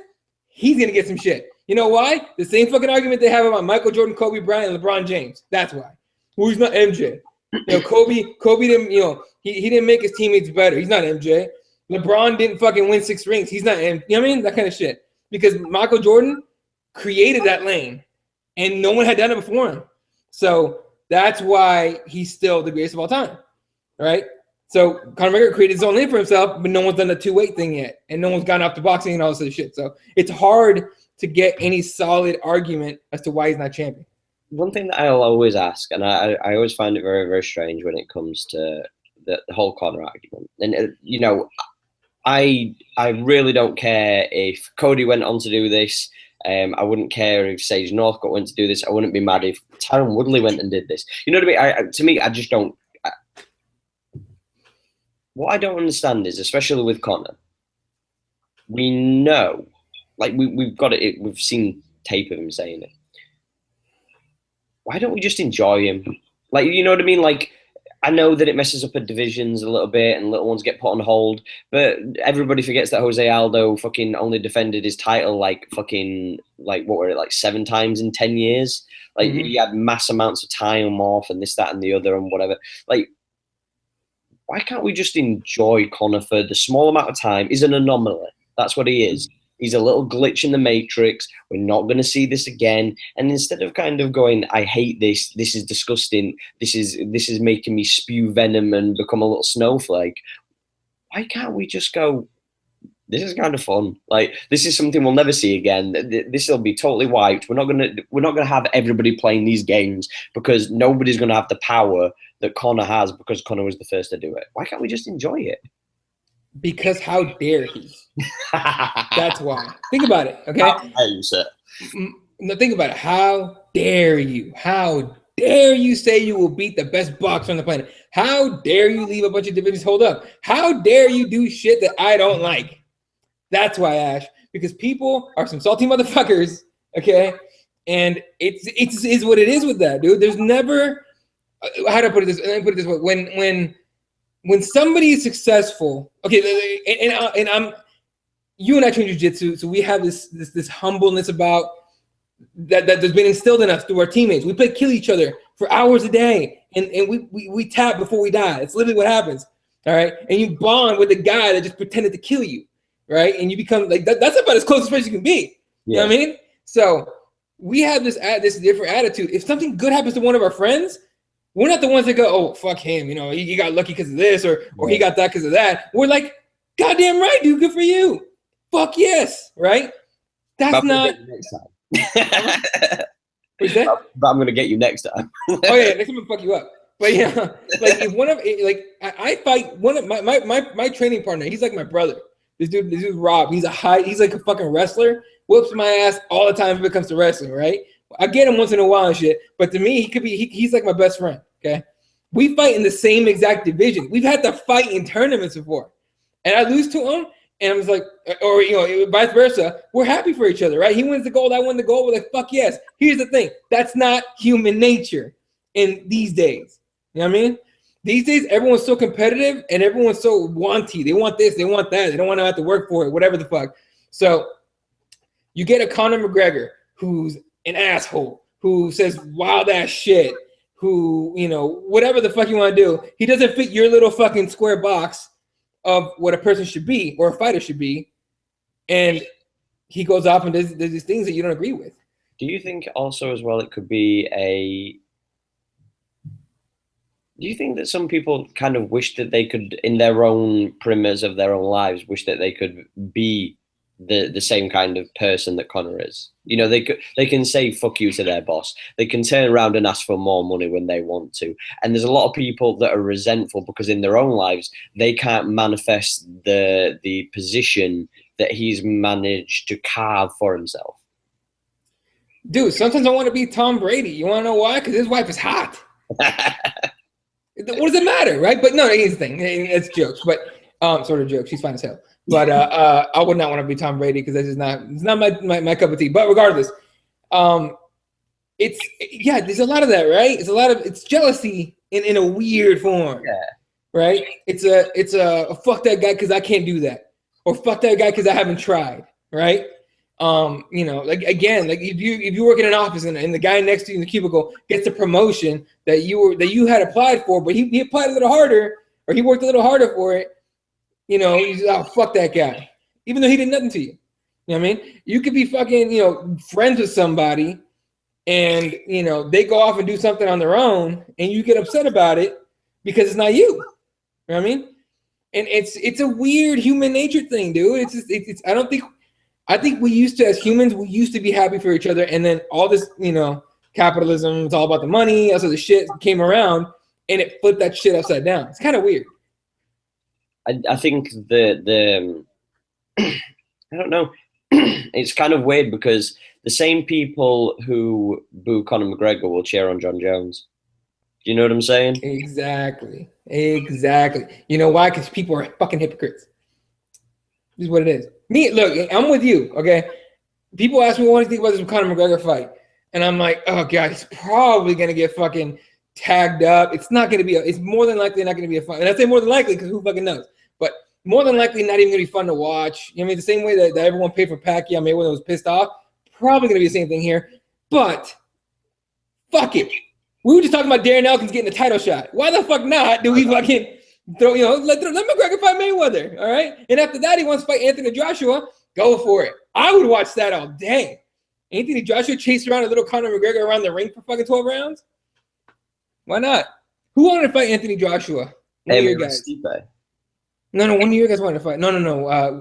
he's gonna get some shit. You know why? The same fucking argument they have about Michael Jordan, Kobe Bryant, and LeBron James. That's why. Well, he's not MJ. Kobe didn't. He didn't make his teammates better. He's not MJ. LeBron didn't fucking win 6 rings. He's not. You know what I mean? That kind of shit. Because Michael Jordan created that lane, and no one had done it before him. So that's why he's still the greatest of all time, right? So Conor McGregor created his own lane for himself, but no one's done the two-weight thing yet, and no one's gotten off to boxing and all this other shit. So it's hard to get any solid argument as to why he's not champion. One thing that I'll always ask, and I always find it very, very strange when it comes to the whole Conor argument, and I really don't care if Cody went on to do this. I wouldn't care if Sage Northcutt went to do this. I wouldn't be mad if Tyron Woodley went and did this. You know what I mean? To me, I just don't. What I don't understand is, especially with Conor, we know, like we've got it. We've seen tape of him saying it. Why don't we just enjoy him? Like, you know what I mean? Like, I know that it messes up the divisions a little bit and little ones get put on hold, but everybody forgets that Jose Aldo fucking only defended his title like 7 times in 10 years. Like, he had mass amounts of time off and this, that, and the other and whatever. Like, why can't we just enjoy Conor for the small amount of time? He's an anomaly. That's what he is. He's a little glitch in the matrix. We're not going to see this again. And instead of kind of going, I hate this. This is disgusting. This is making me spew venom and become a little snowflake. Why can't we just go, This is kind of fun. Like, this is something we'll never see again. This will be totally wiped. We're not gonna have everybody playing these games because nobody's gonna have the power that Conor has because Conor was the first to do it. Why can't we just enjoy it? Because how dare he? That's why. Think about it, okay? No, think about it. How dare you? How dare you say you will beat the best boxer on the planet? How dare you leave a bunch of divisions hold up? How dare you do shit that I don't like? That's why, Ash. Because people are some salty motherfuckers, okay? And it's is what it is with that, dude. There's never how to put it this. Let me put it this way: when somebody is successful, okay, and I'm you and I train jiu-jitsu, so we have this humbleness about that that's been instilled in us through our teammates. We play kill each other for hours a day, and we tap before we die. It's literally what happens. All right, and you bond with the guy that just pretended to kill you, right? And you become like that. That's about as close as you can be. You know what I mean? So we have this different attitude. If something good happens to one of our friends, we're not the ones that go, "Oh, fuck him," you know, he got lucky because of this, or he got that because of that. We're like, "Goddamn right, dude, good for you." Fuck yes, right? That's not. Next time. What's that? But I'm gonna get you next time. Oh yeah, next time I'm gonna fuck you up. But yeah, like if one of I fight one of my training partner. He's like my brother. This dude Rob. He's like a fucking wrestler. Whoops my ass all the time if it comes to wrestling, right? I get him once in a while and shit, but to me, he's like my best friend. Okay, we fight in the same exact division. We've had to fight in tournaments before, and I lose to him, and I was like, or you know, vice versa. We're happy for each other, right? He wins the gold, I win the gold. We're like, fuck yes. Here's the thing: that's not human nature in these days. You know what I mean? These days, everyone's so competitive and everyone's so wanty. They want this, they want that. They don't want to have to work for it, whatever the fuck. So you get a Conor McGregor who's an asshole, who says wild ass shit, who, you know, whatever the fuck you want to do. He doesn't fit your little fucking square box of what a person should be or a fighter should be. And he goes off and does these things that you don't agree with. Do you think also as well it could be do you think that some people kind of wish that they could, in their own perimeters of their own lives, wish that they could be the same kind of person that Conor is? You know, they can say fuck you to their boss. They can turn around and ask for more money when they want to. And there's a lot of people that are resentful because in their own lives they can't manifest the position that he's managed to carve for himself. Dude, sometimes I want to be Tom Brady. You want to know why? Because his wife is hot. What does it matter, right? But no, here's the thing. It's jokes, but sort of jokes. She's fine as hell. But I would not want to be Tom Brady because it's not my cup of tea. But regardless, there's a lot of that, right? It's jealousy in a weird form, right? It's a fuck that guy because I can't do that, or fuck that guy because I haven't tried, right? You know, like again, like if you work in an office and the guy next to you in the cubicle gets a promotion that you had applied for, but he applied a little harder or he worked a little harder for it, you know, you just, oh, fuck that guy, even though he did nothing to you. You know what I mean? You could be fucking, you know, friends with somebody and, you know, they go off and do something on their own and you get upset about it because it's not you. You know what I mean? And it's a weird human nature thing, dude. I think we used to, as humans, we used to be happy for each other. And then all this, you know, capitalism, it's all about the money. Also, the shit came around and it flipped that shit upside down. It's kind of weird. I think I don't know. It's kind of weird because the same people who boo Conor McGregor will cheer on John Jones. Do you know what I'm saying? Exactly. You know why? Because people are fucking hypocrites. This is what it is. Me, look, I'm with you, okay? People ask me what do you think about this Conor McGregor fight, and I'm like, oh god, he's probably gonna get fucking tagged up. It's not gonna be. It's more than likely not gonna be a fun. And I say more than likely because who fucking knows? But more than likely, not even gonna be fun to watch. You know what I mean? The same way that everyone paid for Pacquiao, Mayweather was pissed off. Probably gonna be the same thing here. But fuck it. We were just talking about Darren Elkins getting a title shot. Why the fuck not? Do we fucking throw? You know, let McGregor fight Mayweather. All right. And after that, he wants to fight Anthony Joshua. Go for it. I would watch that all day. Anthony Joshua chased around a little Conor McGregor around the ring for fucking 12 rounds. Why not? Who wanted to fight Anthony Joshua? One of your guys. No. One of you guys want to fight. No.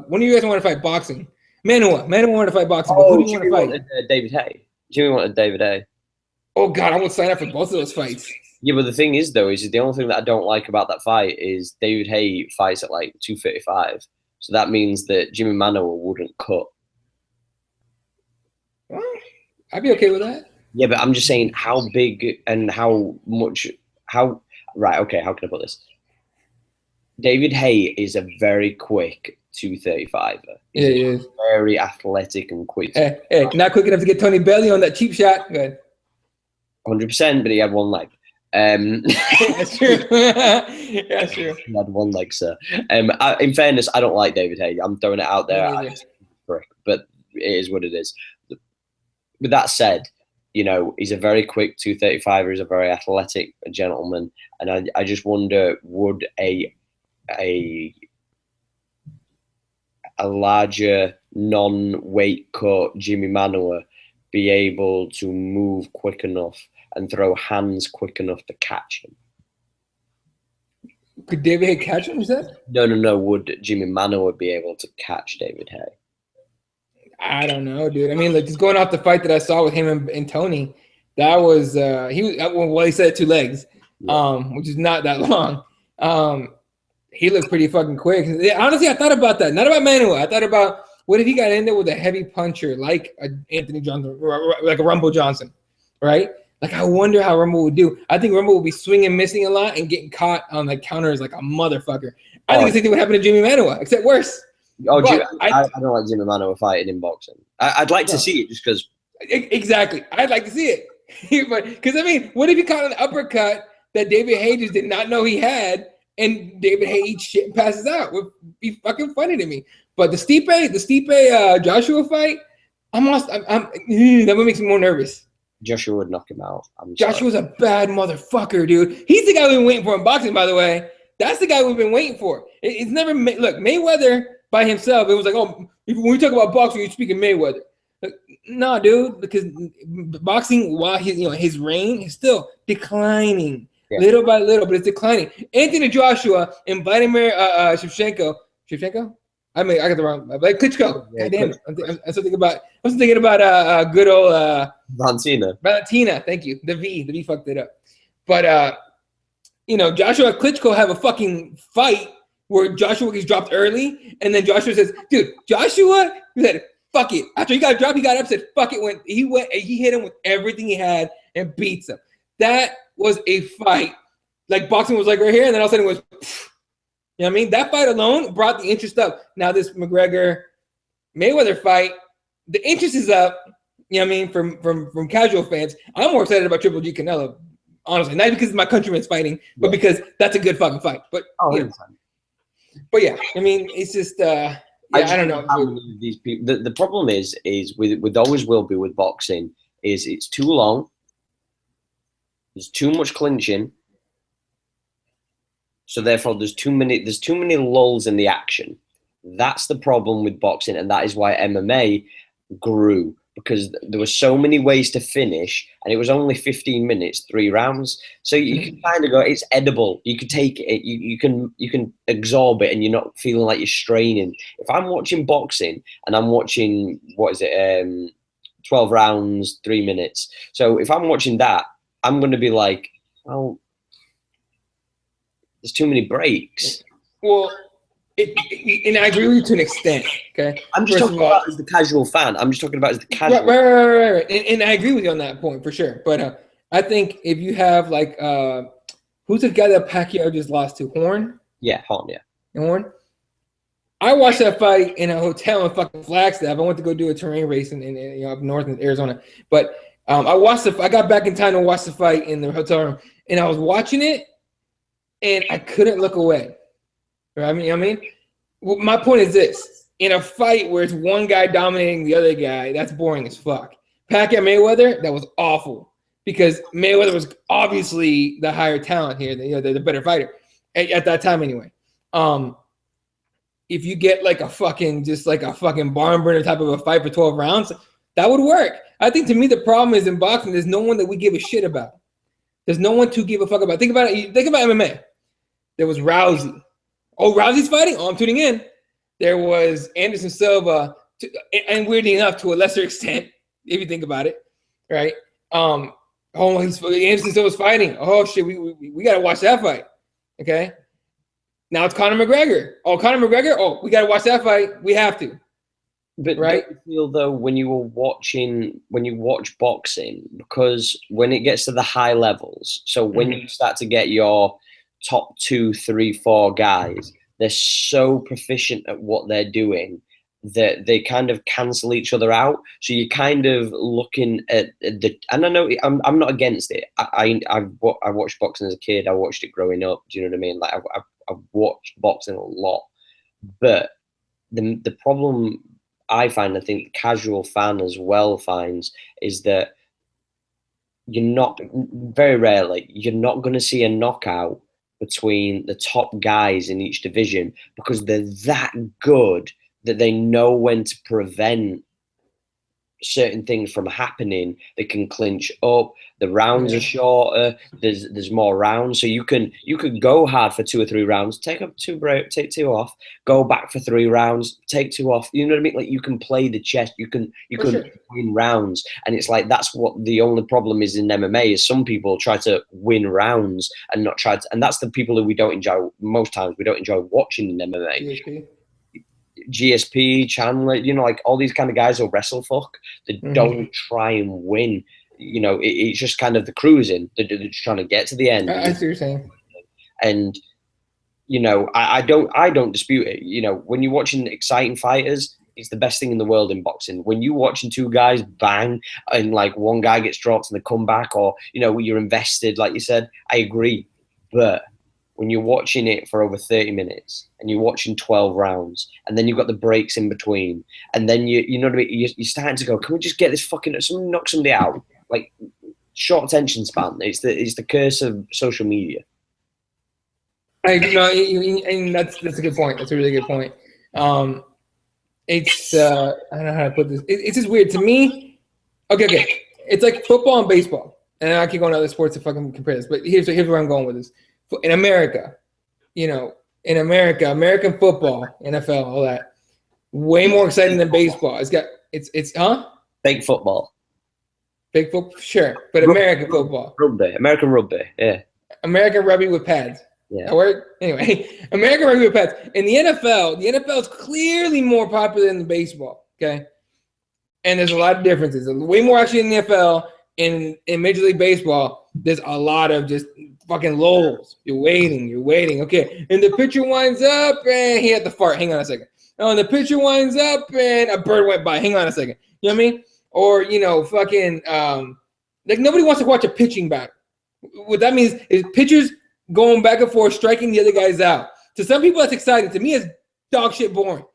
One of you guys want to fight boxing. Manua wanted to fight boxing. But who do you want to fight? Wanted, David Hay. Jimmy wanted David Hay. Oh God, I would sign up for both of those fights. Yeah, but the thing is, though, is the only thing that I don't like about that fight is David Hay fights at like 235. So that means that Jimmy Manuwa wouldn't cut. Well, I'd be okay with that. Yeah, but I'm just saying how big and how much, right, okay, how can I put this? David Hay is a very quick 235er. Yeah, he is. Very athletic and quick. Hey, not quick enough to get Tony Belly on that cheap shot. Good. 100%, but he had one leg. That's true. That's true. He had one leg, sir. In fairness, I don't like David Hay. I'm throwing it out there. But it is what it is. With that said, you know, he's a very quick 235er. He's a very athletic gentleman. And I just wonder, would a larger non-weight cut Jimmy Manuwa be able to move quick enough and throw hands quick enough to catch him? Could David Hay catch him, you said? No. Would Jimmy Manuwa be able to catch David Hay? I don't know, dude. I mean, like, just going off the fight that I saw with him and Tony, that was he said 2 legs, which is not that long. He looked pretty fucking quick. Honestly, I thought about that. Not about Manuwa. I thought about what if he got in there with a heavy puncher like Anthony Johnson, like a Rumble Johnson, right? Like, I wonder how Rumble would do. I think Rumble will be swinging, missing a lot, and getting caught on like counters like a motherfucker. I think it's like what happened to Jimmy Manuwa, except worse. I don't like Jimmy Manuwa fighting in boxing. I'd like to see it just because. Exactly. I'd like to see it. But because, I mean, what if he caught an uppercut that David Hay just did not know he had, and David Hay eats shit and passes out? Would be fucking funny to me. But the Stipe Joshua fight, that would make me more nervous. Joshua would knock him out. Joshua's a bad motherfucker, dude. He's the guy we've been waiting for in boxing, by the way. That's the guy we've been waiting for. It's never look, Mayweather by himself. It was like, when we talk about boxing, you're speaking Mayweather. Like, no, dude, because boxing, while his reign is still declining little by little, but it's declining. Anthony Joshua and Vladimir Shevchenko. I got the wrong. Like Klitschko. Yeah, God damn it. I was thinking about good old Valentina. Thank you. The V fucked it up. But Joshua and Klitschko have a fucking fight where Joshua gets dropped early, and then Joshua says, "Dude, Joshua," he said, "Fuck it." After he got dropped, he got up, said, "Fuck it." He hit him with everything he had and beats him. That was a fight. Like, boxing was like right here, and then all of a sudden it was. You know what I mean? That fight alone brought the interest up. Now this McGregor-Mayweather fight, the interest is up. You know what I mean? From casual fans, I'm more excited about Triple G Canelo, honestly. Not because my countryman's fighting, but because that's a good fucking fight. But but yeah, I mean, it's just I don't know. How many of these people? The problem is with always will be with boxing is it's too long. There's too much clinching. So therefore, there's too many lulls in the action. That's the problem with boxing, and that is why MMA grew, because there were so many ways to finish, and it was only 15 minutes, 3 rounds. So you can kind of go, it's edible. You can take it. You can absorb it, and you're not feeling like you're straining. If I'm watching boxing and I'm watching 12 rounds, 3 minutes. So if I'm watching that, I'm going to be like, oh. There's too many breaks. Well, and I agree with you to an extent. Okay, I'm just talking about as the casual fan. I'm just talking about as the casual. Right. And I agree with you on that point for sure. But I think if you have like, who's the guy that Pacquiao just lost to? Horn. Yeah, Horn. Yeah. Horn. I watched that fight in a hotel in fucking Flagstaff. I went to go do a terrain race in up north in Arizona. But I got back in time to watch the fight in the hotel room, and I was watching it. And I couldn't look away. Right? I mean, well, my point is this: in a fight where it's one guy dominating the other guy, that's boring as fuck. Pacquiao Mayweather, that was awful because Mayweather was obviously the higher talent here, the better fighter at that time anyway. If you get like a fucking barn burner type of a fight for 12 rounds, that would work. I think to me the problem is in boxing, there's no one that we give a shit about. There's no one to give a fuck about. Think about it. Think about MMA. There was Rousey, Oh, Rousey's fighting? Oh, I'm tuning in. There was Anderson Silva, and weirdly enough, to a lesser extent, if you think about it, right? Anderson Silva's fighting. Oh shit, we gotta watch that fight. Okay. Now it's Conor McGregor. Oh, Conor McGregor. Oh, we gotta watch that fight. We have to. But right? don't you feel though when you watch boxing, because when it gets to the high levels, so when you start to get your top 2, 3, 4 guys, they're so proficient at what they're doing that they kind of cancel each other out. So you're kind of looking at and I know I'm not against it. I watched boxing as a kid. I watched it growing up. Do you know what I mean? Like I've watched boxing a lot, but the problem I find, I think the casual fan as well finds, is that very rarely, you're not going to see a knockout between the top guys in each division, because they're that good that they know when to prevent certain things from happening. They can clinch up. The rounds are shorter. There's more rounds, so you can go hard for 2 or 3 rounds, take 2 off, go back for 3 rounds, take 2 off. You know what I mean? Like, you can play the chess. You can win rounds, and it's like that's what the only problem is in MMA is some people try to win rounds and not try to, and that's the people who we don't enjoy most times. We don't enjoy watching in MMA. GSP, Chandler, like all these kind of guys will wrestle fuck. They don't try and win. It's just kind of the cruising. They're just trying to get to the end. I see what you're saying. And I don't dispute it. When you're watching exciting fighters, it's the best thing in the world in boxing. When you're watching 2 guys bang and like one guy gets dropped and they come back, or you're invested, like you said, I agree. But when you're watching it for over 30 minutes and you're watching 12 rounds and then you've got the breaks in between, and then you know what I mean, you're starting to go, can we just get this knock somebody out? Like, short attention span. It's the curse of social media. And that's a good point. That's a really good point. It's I don't know how to put this. It's just weird to me. Okay. It's like football and baseball, and I keep going to other sports to fucking compare this. But here's where I'm going with this. In America, American football, NFL, all that, way more exciting than baseball. It's Fake football. Fake football, sure, but American football. American rugby, yeah. American rugby with pads. Yeah. That work? Anyway, American rugby with pads. In the NFL is clearly more popular than the baseball, okay? And there's a lot of differences. There's way more actually in the NFL. In Major League Baseball, there's a lot of just fucking lulls. You're waiting. Okay. And the pitcher winds up and he had to fart. Hang on a second. Oh, and the pitcher winds up and a bird went by. Hang on a second. You know what I mean? Or, fucking, like nobody wants to watch a pitching battle. What that means is pitchers going back and forth, striking the other guys out. To some people, that's exciting. To me, it's dog shit boring.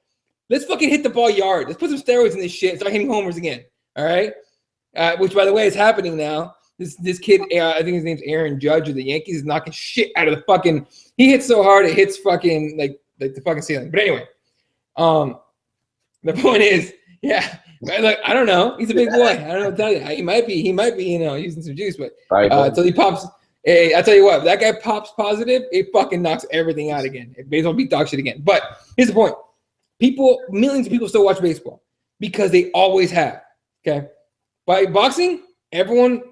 Let's fucking hit the ball yard. Let's put some steroids in this shit and start hitting homers again. All right? Which, by the way, is happening now. This kid, I think his name's Aaron Judge of the Yankees, is knocking shit out of the fucking. He hits so hard it hits fucking like the fucking ceiling. But anyway, the point is, yeah. Look, I don't know. He's a big boy. I don't know what to tell you. He might be, using some juice, but until he pops. Hey, I tell you what, if that guy pops positive, it fucking knocks everything out again. Baseball beat dog shit again. But here's the point: millions of people still watch baseball because they always have. Okay. By boxing, everyone,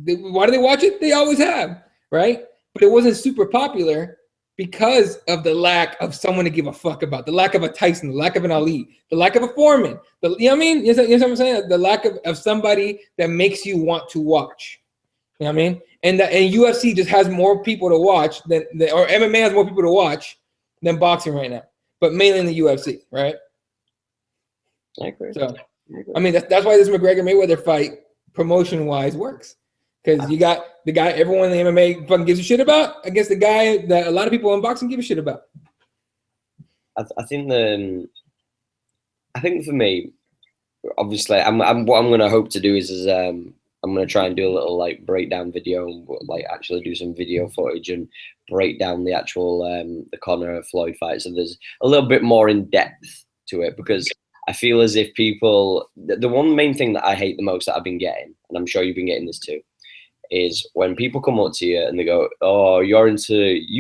why do they watch it? They always have, right? But it wasn't super popular because of the lack of someone to give a fuck about, the lack of a Tyson, the lack of an Ali, the lack of a Foreman. You know what I mean? You know what I'm saying? The lack of somebody that makes you want to watch. You know what I mean? And UFC just has more people to watch or MMA has more people to watch than boxing right now, but mainly in the UFC, right? I agree. So. I mean, that's why this McGregor-Mayweather fight, promotion-wise, works. Because you got the guy everyone in the MMA fucking gives a shit about against the guy that a lot of people in boxing give a shit about. I think for me, obviously, what I'm going to hope to do is I'm going to try and do a little like breakdown video, like actually do some video footage and break down the actual the Conor Floyd fight. So there's a little bit more in depth to it, because I feel as if people, the one main thing that I hate the most that I've been getting, and I'm sure you've been getting this too, is when people come up to you and they go, "Oh, you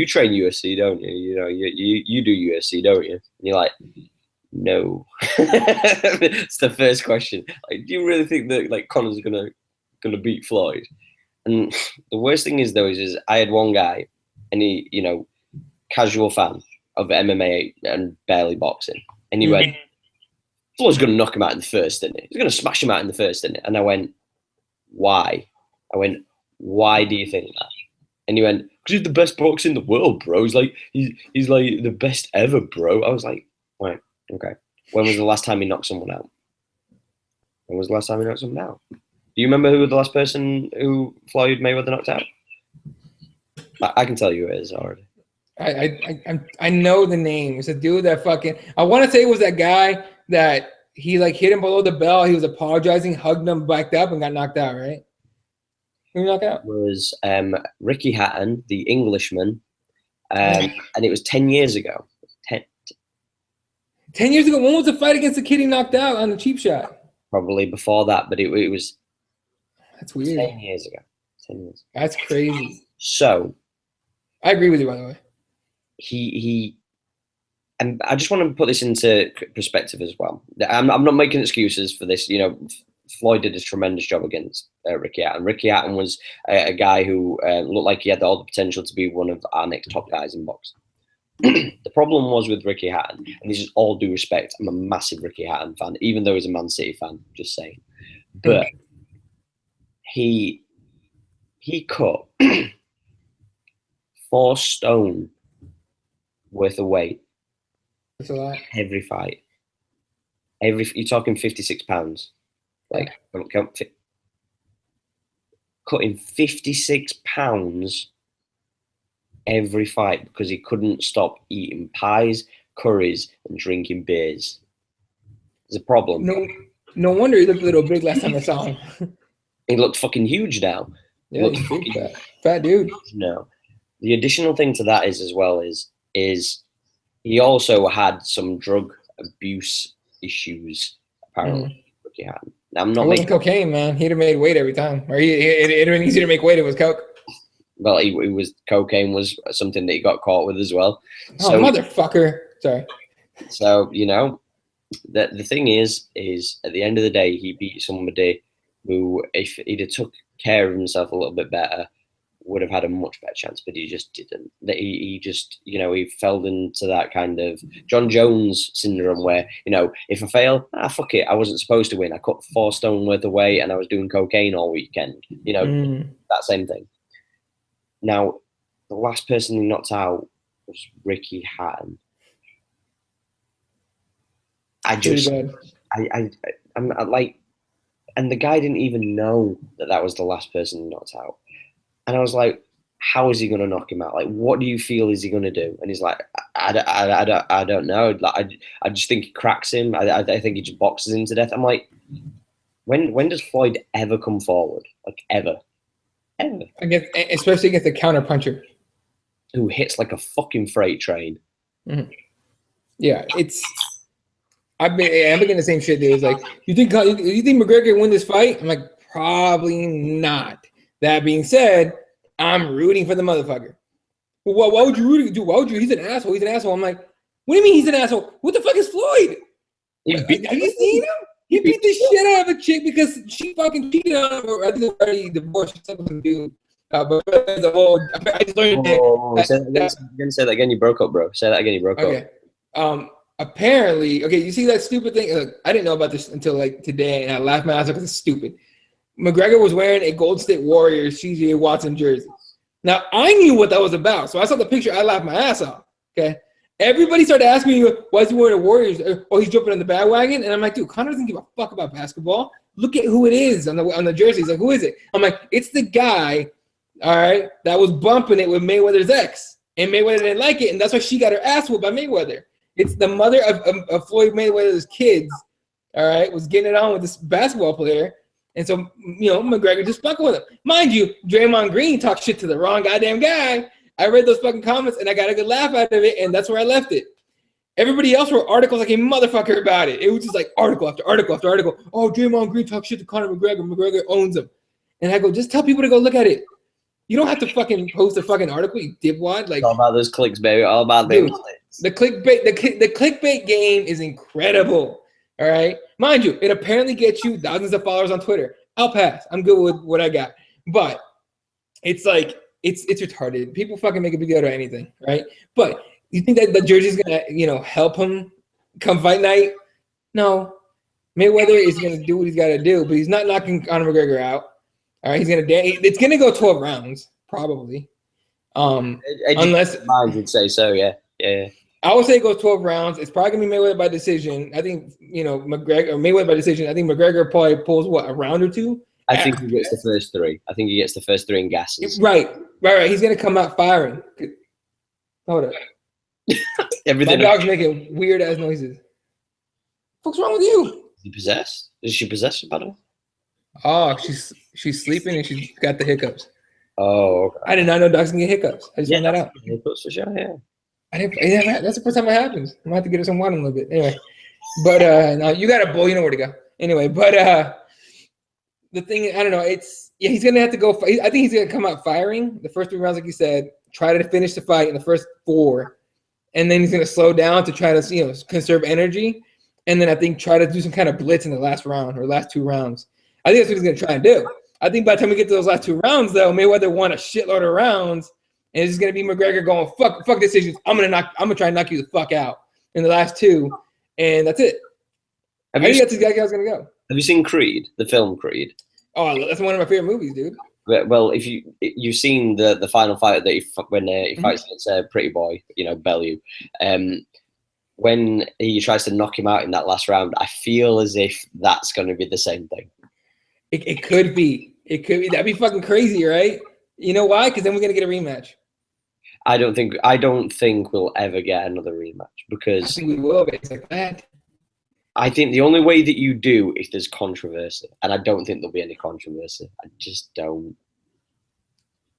train UFC, don't you? You know, you do UFC, don't you?" And you're like, "No." It's the first question. Like, do you really think that like Conor's gonna beat Floyd? And the worst thing is though is I had one guy, and he, you know, casual fan of MMA and barely boxing, and he went, "Floyd's gonna knock him out in the first, isn't he? He's gonna smash him out in the first, isn't it?" And I went, "Why?" I went, "Why do you think that?" And he went, "Because he's the best boxer in the world, bro. He's like the best ever, bro." I was like, right, okay. When was the last time he knocked someone out? When was the last time he knocked someone out? Do you remember who the last person who Floyd Mayweather knocked out? I can tell you it is already. I know the name. It's a dude that fucking. I want to say it was that guy that he like hit him below the bell. He was apologizing, hugged him, backed up, and got knocked out. Right? Who knocked out? It was Ricky Hatton, the Englishman, and it was 10 years ago. 10 years ago. When was the fight against the kid he knocked out on the cheap shot? Probably before that, but it was. That's weird. 10 years ago. 10 years. That's crazy. So, I agree with you, by the way. And I just want to put this into perspective as well. I'm not making excuses for this. You know, Floyd did a tremendous job against Ricky Hatton. Ricky Hatton was a guy who looked like he had all the potential to be one of our next top guys in boxing. The problem was with Ricky Hatton, and this is all due respect, I'm a massive Ricky Hatton fan, even though he's a Man City fan, just saying. But he cut 4 stone worth of weight. That's a lot. Every fight. You're talking 56 pounds. Like, cutting 56 pounds every fight because he couldn't stop eating pies, curries, and drinking beers. There's a problem. No wonder he looked a little big last time I saw him. He looked fucking huge now. Yeah, he's big, fat dude. No. The additional thing to that is as well is he also had some drug abuse issues, apparently. Ricky Hatton. Now, I'm not making cocaine, man. He'd have made weight every time. Or it'd have been easy to make weight if it was coke. Well, cocaine was something that he got caught with as well. Oh, so, motherfucker! Sorry. So you know, the thing is at the end of the day, he beat somebody who, if he'd have took care of himself a little bit better, would have had a much better chance. But he just didn't. He just, you know, he fell into that kind of John Jones syndrome where, you know, if I fail, fuck it, I wasn't supposed to win. I cut 4 stone worth of weight and I was doing cocaine all weekend. You know, that same thing. Now, the last person he knocked out was Ricky Hatton. I'm like, and the guy didn't even know that was the last person he knocked out. And I was like, how is he going to knock him out? Like, what do you feel is he going to do? And he's like, I don't know. Like, I just think he cracks him. I think he just boxes him to death. I'm like, when does Floyd ever come forward? Like, ever? Especially against the counter puncher who hits like a fucking freight train. Yeah, I'm thinking the same shit, dude. It's like, you think McGregor can win this fight? I'm like, probably not. That being said, I'm rooting for the motherfucker. Well, why would you root? Dude, why would you? He's an asshole. He's an asshole. I'm like, what do you mean he's an asshole? What the fuck is Floyd? Have you seen him? He beat the shit out of a chick because she fucking cheated on him. Or I think they're already divorced. Something dude. But the whole, I just learned say that again. You broke up, bro. Say that again. You broke up. Apparently, okay. You see that stupid thing? Look, I didn't know about this until like today, and I laughed my ass off because it's stupid. McGregor was wearing a Gold State Warriors CJ Watson jersey. Now I knew what that was about, so I saw the picture. I laughed my ass off. Okay. Everybody started asking me, why is he wearing a Warriors? Oh, he's jumping on the bandwagon. And I'm like, dude, Conor doesn't give a fuck about basketball. Look at who it is on the jersey. He's like, who is it? I'm like, it's the guy, all right, that was bumping it with Mayweather's ex. And Mayweather didn't like it. And that's why she got her ass whooped by Mayweather. It's the mother of Floyd Mayweather's kids, all right, was getting it on with this basketball player. And so, you know, McGregor just fucking with him. Mind you, Draymond Green talked shit to the wrong goddamn guy. I read those fucking comments and I got a good laugh out of it, and that's where I left it. Everybody else wrote articles like a motherfucker about it. It was just like article after article after article. Oh, Draymond Green talks shit to Conor McGregor. McGregor owns him. And I go, just tell people to go look at it. You don't have to fucking post a fucking article, you dipwad. Like, It's all about those clicks, baby. All about them clicks. The clickbait game is incredible. All right, mind you, it apparently gets you thousands of followers on Twitter. I'll pass. I'm good with what I got, but it's like it's retarded. People fucking make a big deal out of anything, right? But you think that the jersey's gonna help him come fight night? No, Mayweather is gonna do what he's got to do, but he's not knocking Conor McGregor out. All right, it's gonna go 12 rounds probably, unless mine would say so. Yeah. I would say it goes 12 rounds. It's probably gonna be Mayweather by decision. I think Mayweather by decision. I think McGregor probably pulls a round or two. I think he gets the first three. I think he gets the first three in gases. Right. He's gonna come out firing. Hold up. Everything. My dog's making weird ass noises. What's wrong with you? Is he possessed? Is she possessed, by the way? Oh, she's sleeping and she's got the hiccups. Oh, okay. I did not know dogs can get hiccups. I just found that out. Hiccups for sure, yeah. That's the first time it happens. I'm gonna have to get her some water in a little bit. Anyway, but no, you got a bull. You know where to go. Anyway, but the thing, I don't know. He's gonna have to go. I think he's gonna come out firing the first 3 rounds, like you said. Try to finish the fight in the first 4, and then he's gonna slow down to try to conserve energy, and then I think try to do some kind of blitz in the last round or last 2 rounds. I think that's what he's gonna try and do. I think by the time we get to those last 2 rounds, though, Mayweather won a shitload of rounds. And it's just gonna be McGregor going, fuck decisions. I'm gonna try and knock you the fuck out in the last 2, and that's it. I think that's exactly how it's gonna go. Have you seen Creed, the film Creed? Oh, that's one of my favorite movies, dude. Well, if you've seen the final fight that when he fights against Pretty Boy, Bellew, when he tries to knock him out in that last round, I feel as if that's going to be the same thing. It could be. That'd be fucking crazy, right? You know why? Because then we're gonna get a rematch. I don't think we'll ever get another rematch because I think we will. But it's like that. I think the only way that you do if there's controversy, and I don't think there'll be any controversy. I just don't.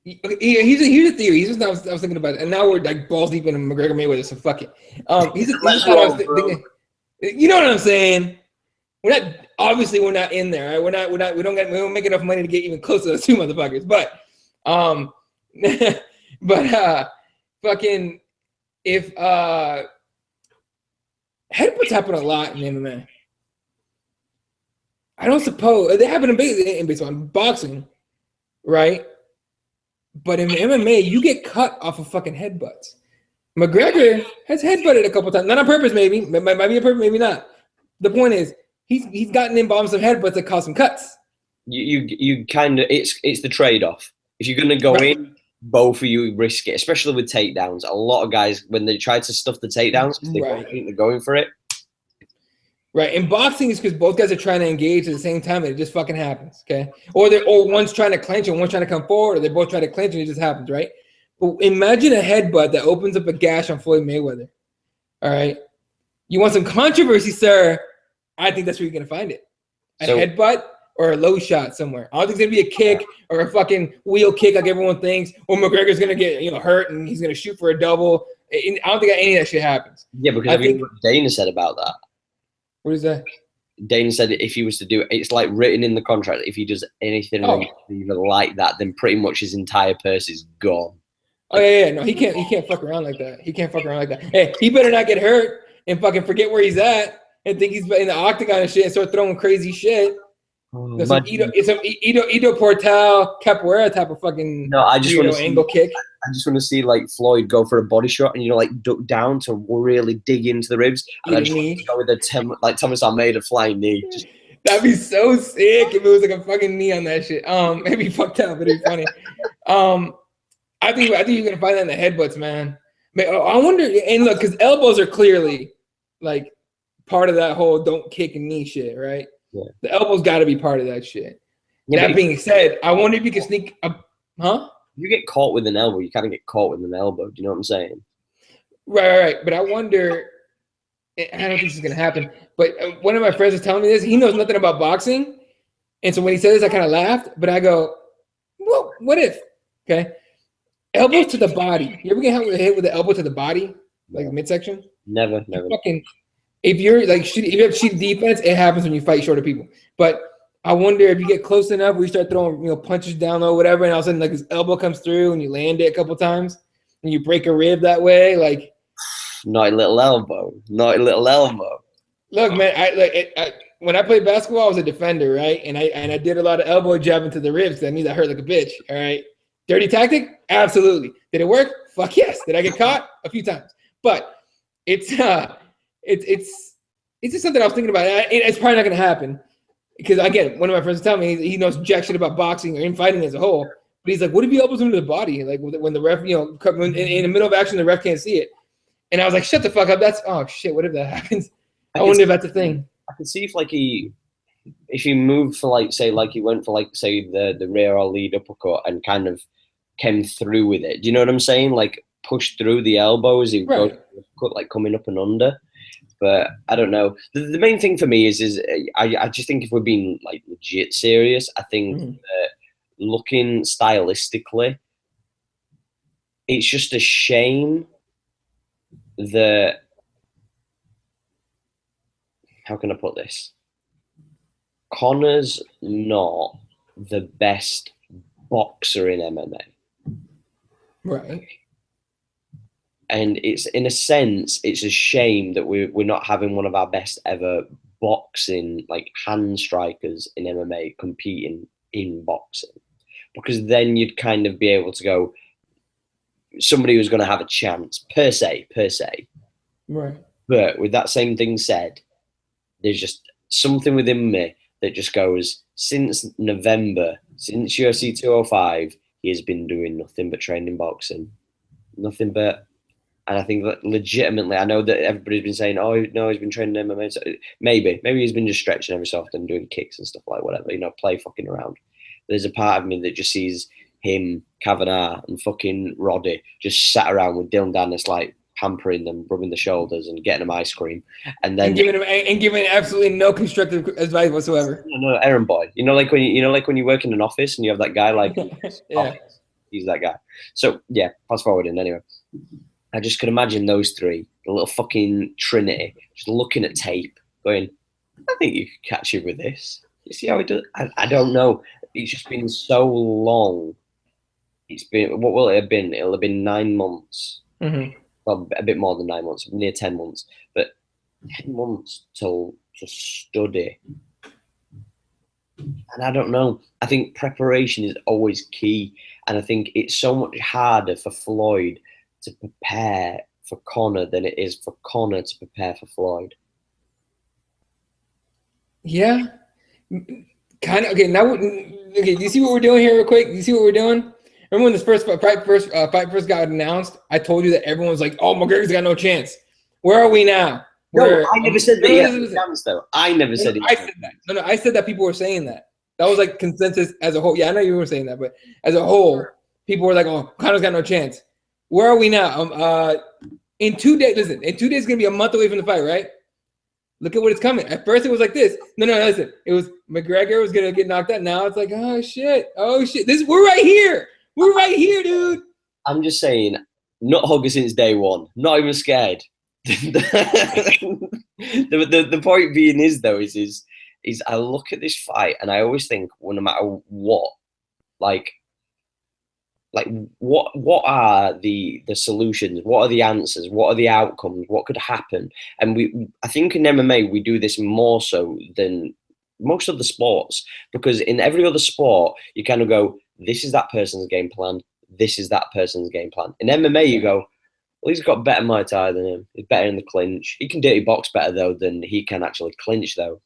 Here's a theory. I was thinking about it, and now we're like balls deep in McGregor Mayweather. So fuck it. Here's a thought I was thinking. You know what I'm saying? We're not in there. Right? We don't make enough money to get even close to those 2 motherfuckers. But fucking if headbutts happen a lot in MMA. I don't suppose they happen in baseball, in boxing, right? But in MMA, you get cut off of fucking headbutts. McGregor has headbutted a couple times, not on purpose, maybe. Might be on purpose, maybe not. The point is, he's gotten involved in some headbutts that cause some cuts. You kind of it's the trade-off. If you're gonna go in, both of you risk it, especially with takedowns. A lot of guys, when they try to stuff the takedowns, they think they're going for it. Right. In boxing, it's because both guys are trying to engage at the same time, and it just fucking happens. Okay. Or one's trying to clinch and one's trying to come forward, or they're both trying to clinch and it just happens, right? But imagine a headbutt that opens up a gash on Floyd Mayweather. All right. You want some controversy, sir? I think that's where you're gonna find it. A headbutt or a low shot somewhere. I don't think it's gonna be a kick or a fucking wheel kick like everyone thinks, or McGregor's gonna get hurt and he's gonna shoot for a double. I don't think any of that shit happens. Yeah, because I think what Dana said about that. What is that? Dana said if he was to do it, it's like written in the contract. If he does anything even like that, then pretty much his entire purse is gone. Oh yeah. No, he can't fuck around like that. Hey, he better not get hurt and fucking forget where he's at and think he's in the octagon and shit and start throwing crazy shit. It's some Ido Portal Capoeira type of fucking angle kick. I just want to see like Floyd go for a body shot and like duck down to really dig into the ribs and then just go with a Thomas Almeida flying knee. That'd be so sick if it was like a fucking knee on that shit. It'd be fucked up, but it'd be funny. I think you're gonna find that in the headbutts, man. I wonder, and look, because elbows are clearly like part of that whole don't kick and knee shit, right? Yeah. The elbow's got to be part of that shit. Yeah, that being said, I wonder if you can sneak up, huh? You get caught with an elbow, you kind of get caught with an elbow. Do you know what I'm saying? Right. But I wonder, I don't think this is going to happen, but one of my friends was telling me this. He knows nothing about boxing. And so when he said this, I kind of laughed, but I go, well, what if? Okay. Elbow to the body. You ever get hit with the elbow to the body? Like midsection? Never. If you're like, if you have cheated defense, it happens when you fight shorter people. But I wonder if you get close enough where you start throwing, punches down low, whatever, and all of a sudden, like, his elbow comes through and you land it a couple times and you break a rib that way. Like, naughty little elbow. Naughty little elbow. Look, man, when I played basketball, I was a defender, right? And I did a lot of elbow jabbing to the ribs. That means I hurt like a bitch. All right. Dirty tactic? Absolutely. Did it work? Fuck yes. Did I get caught? A few times. But it's just something I was thinking about. It's probably not going to happen because, again, one of my friends tell me he knows jack shit about boxing or in fighting as a whole. But he's like, what if he elbows him to the body? Like when the ref, in the middle of action, the ref can't see it. And I was like, shut the fuck up. Oh shit. What if that happens? I wonder if that's a thing. I can see if he moved for he went for the rear or lead uppercut and kind of came through with it. Do you know what I'm saying? Like pushed through the elbows, he goes cut coming up and under. But I don't know. The main thing for me is I just think if we're being like legit serious, I think that looking stylistically, it's just a shame that. How can I put this? Conor's not the best boxer in MMA. Right. And it's, in a sense, it's a shame that we're not having one of our best ever boxing, like hand strikers in MMA competing in boxing. Because then you'd kind of be able to go, somebody who's going to have a chance, per se. Right. But with that same thing said, there's just something within me that just goes, since November, since UFC 205, he has been doing nothing but training boxing. Nothing but. And I think that legitimately, I know that everybody's been saying, oh, no, he's been training MMA. So maybe he's been just stretching every so often, doing kicks and stuff like whatever, play fucking around. There's a part of me that just sees him, Kavanagh, and fucking Roddy just sat around with Dylan Dennis, like, pampering them, rubbing the shoulders and getting them ice cream, and then giving absolutely no constructive advice whatsoever. No, errand boy. Like when you work in an office and you have that guy like yeah. He's that guy. So yeah, fast forwarding anyway. I just could imagine those three, the little fucking trinity, just looking at tape, going, I think you could catch him with this. You see how he does? I don't know. It's just been so long. It's been, what will it have been? It'll have been 9 months. Mm-hmm. Well, a bit more than 9 months, near 10 months, but 10 months to study. And I don't know. I think preparation is always key. And I think it's so much harder for Floyd to prepare for Conor than it is for Conor to prepare for Floyd. Yeah. Kind of. Okay, now, do you see what we're doing here real quick? Do you see what we're doing? Remember when this first fight first got announced? I told you that everyone's like, "Oh, McGregor's got no chance." Where are we now? No, I never said that he had a chance, though. I never said it. I said that. No, I said that people were saying that. That was like consensus as a whole. Yeah, I know you were saying that, but as a whole, people were like, "Oh, Conor's got no chance." Where are we now? In 2 days, listen. In 2 days, it's gonna be a month away from the fight, right? Look at what it's coming. At first, it was like this. No, listen. It was McGregor was gonna get knocked out. Now it's like, oh shit. We're right here. We're right here, dude. I'm just saying, not hugger since day one. Not even scared. the point being is though is I look at this fight and I always think, well, no matter what, like what are the solutions? What are the answers? What are the outcomes? What could happen? And I think in MMA we do this more so than most of the sports, because in every other sport you kind of go, this is that person's game plan. This is that person's game plan. In MMA, you go, well, he's got better Muay Thai than him. He's better in the clinch. He can dirty box better, though, than he can actually clinch, though.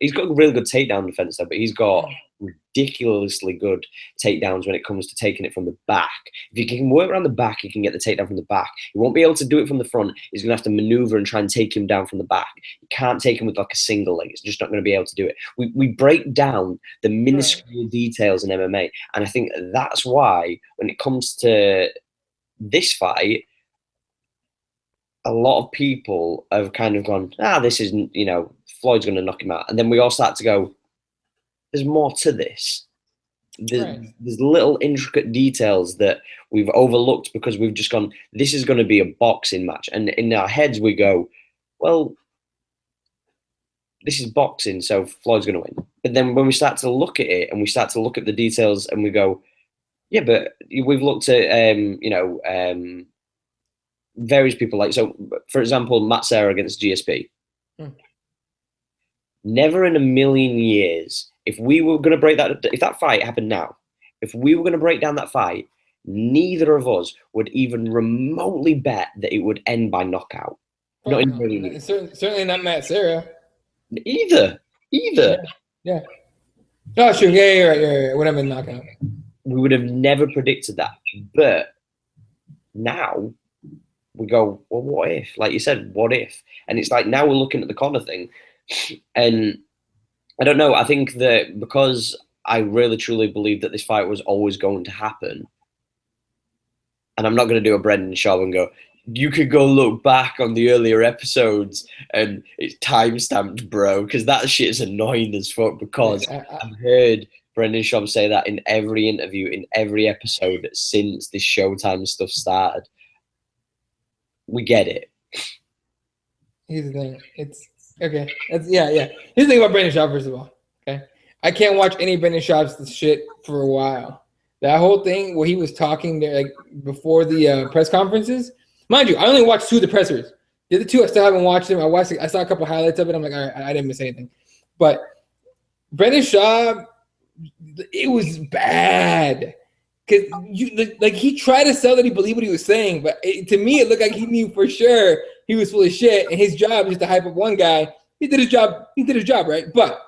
He's got a really good takedown defense, though, but he's got ridiculously good takedowns when it comes to taking it from the back. If he can work around the back, he can get the takedown from the back. He won't be able to do it from the front. He's going to have to maneuver and try and take him down from the back. You can't take him with like a single leg. It's just not going to be able to do it. We break down the minuscule details in MMA, and I think that's why when it comes to this fight, a lot of people have kind of gone, this isn't, Floyd's going to knock him out. And then we all start to go, there's more to this. There's little intricate details that we've overlooked because we've just gone, this is going to be a boxing match. And in our heads, we go, well, this is boxing, so Floyd's going to win. But then when we start to look at it and we start to look at the details and we go, yeah, but we've looked at, various people. Like, so, for example, Matt Serra against GSP. Never in a million years, if we were going to break that, if that fight happened now, if we were going to break down that fight, neither of us would even remotely bet that it would end by knockout. Not in a million years. Certainly not Matt Serra. Either. Yeah. Oh, sure. Yeah, you're right. Would have been knockout. We would have never predicted that. But now we go, well, what if? Like you said, what if? And it's like now we're looking at the Conor thing. And I don't know. I think that because I really, truly believe that this fight was always going to happen, and I'm not going to do a Brendan Schaub and go, you could go look back on the earlier episodes and it's time-stamped, bro, because that shit is annoying as fuck, because I've heard Brendan Schaub say that in every interview, in every episode since this Showtime stuff started. We get it. Here's the thing. It's okay. Yeah. Here's the thing about Brendan Schaub, first of all. Okay. I can't watch any Brendan Schaub's shit for a while. That whole thing where he was talking there, like before the press conferences. Mind you, I only watched 2 of the pressers. The other 2, I still haven't watched them. I saw a couple highlights of it. I'm like, all right, I didn't miss anything. But Brendan Schaub, it was bad. Because he tried to sell that he believed what he was saying, but to me, it looked like he knew for sure he was full of shit, and his job is to hype up one guy. He did his job, right? But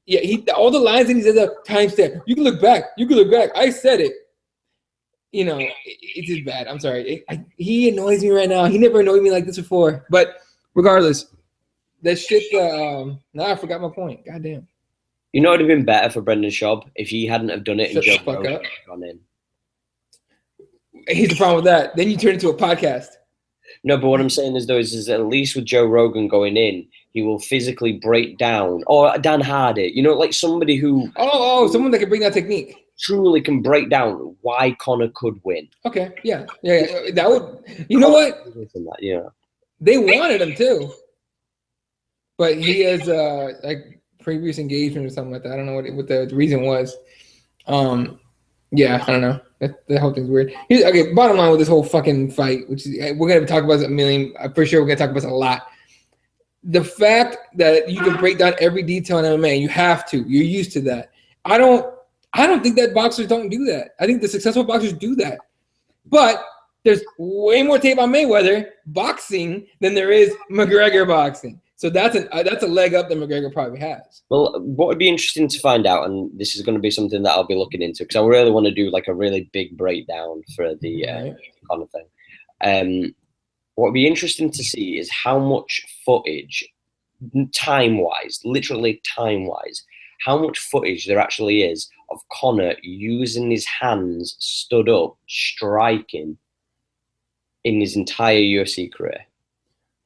yeah, all the lines that he says are timestamp. You can look back. I said it. You know, it's just bad. I'm sorry. He annoys me right now. He never annoyed me like this before. But regardless, that shit. Now I forgot my point. Goddamn. You know, it would have been better for Brendan Schaub if he hadn't have done it and Joe Rogan had gone in. Here's the problem with that. Then you turn into a podcast. No, but what I'm saying is, though, is at least with Joe Rogan going in, he will physically break down, or Dan Hardy, you know, like somebody who... Oh, someone that can bring that technique. Truly can break down why Conor could win. Okay, yeah. That would... You know what? Yeah. They wanted him, too. But he has, like... previous engagement or something like that. I don't know what the reason was. Yeah, I don't know. That whole thing's weird. Okay, bottom line with this whole fucking fight, which is, we're gonna talk about this a million. I'm pretty sure we're gonna talk about this a lot. The fact that you can break down every detail in MMA, you have to. You're used to that. I don't think that boxers don't do that. I think the successful boxers do that. But there's way more tape on Mayweather boxing than there is McGregor boxing. So that's a leg up that McGregor probably has. Well, what would be interesting to find out, and this is going to be something that I'll be looking into, because I really want to do like a really big breakdown for the kind of thing. What would be interesting to see is how much footage, time-wise, literally time-wise, how much footage there actually is of Conor using his hands stood up, striking in his entire UFC career.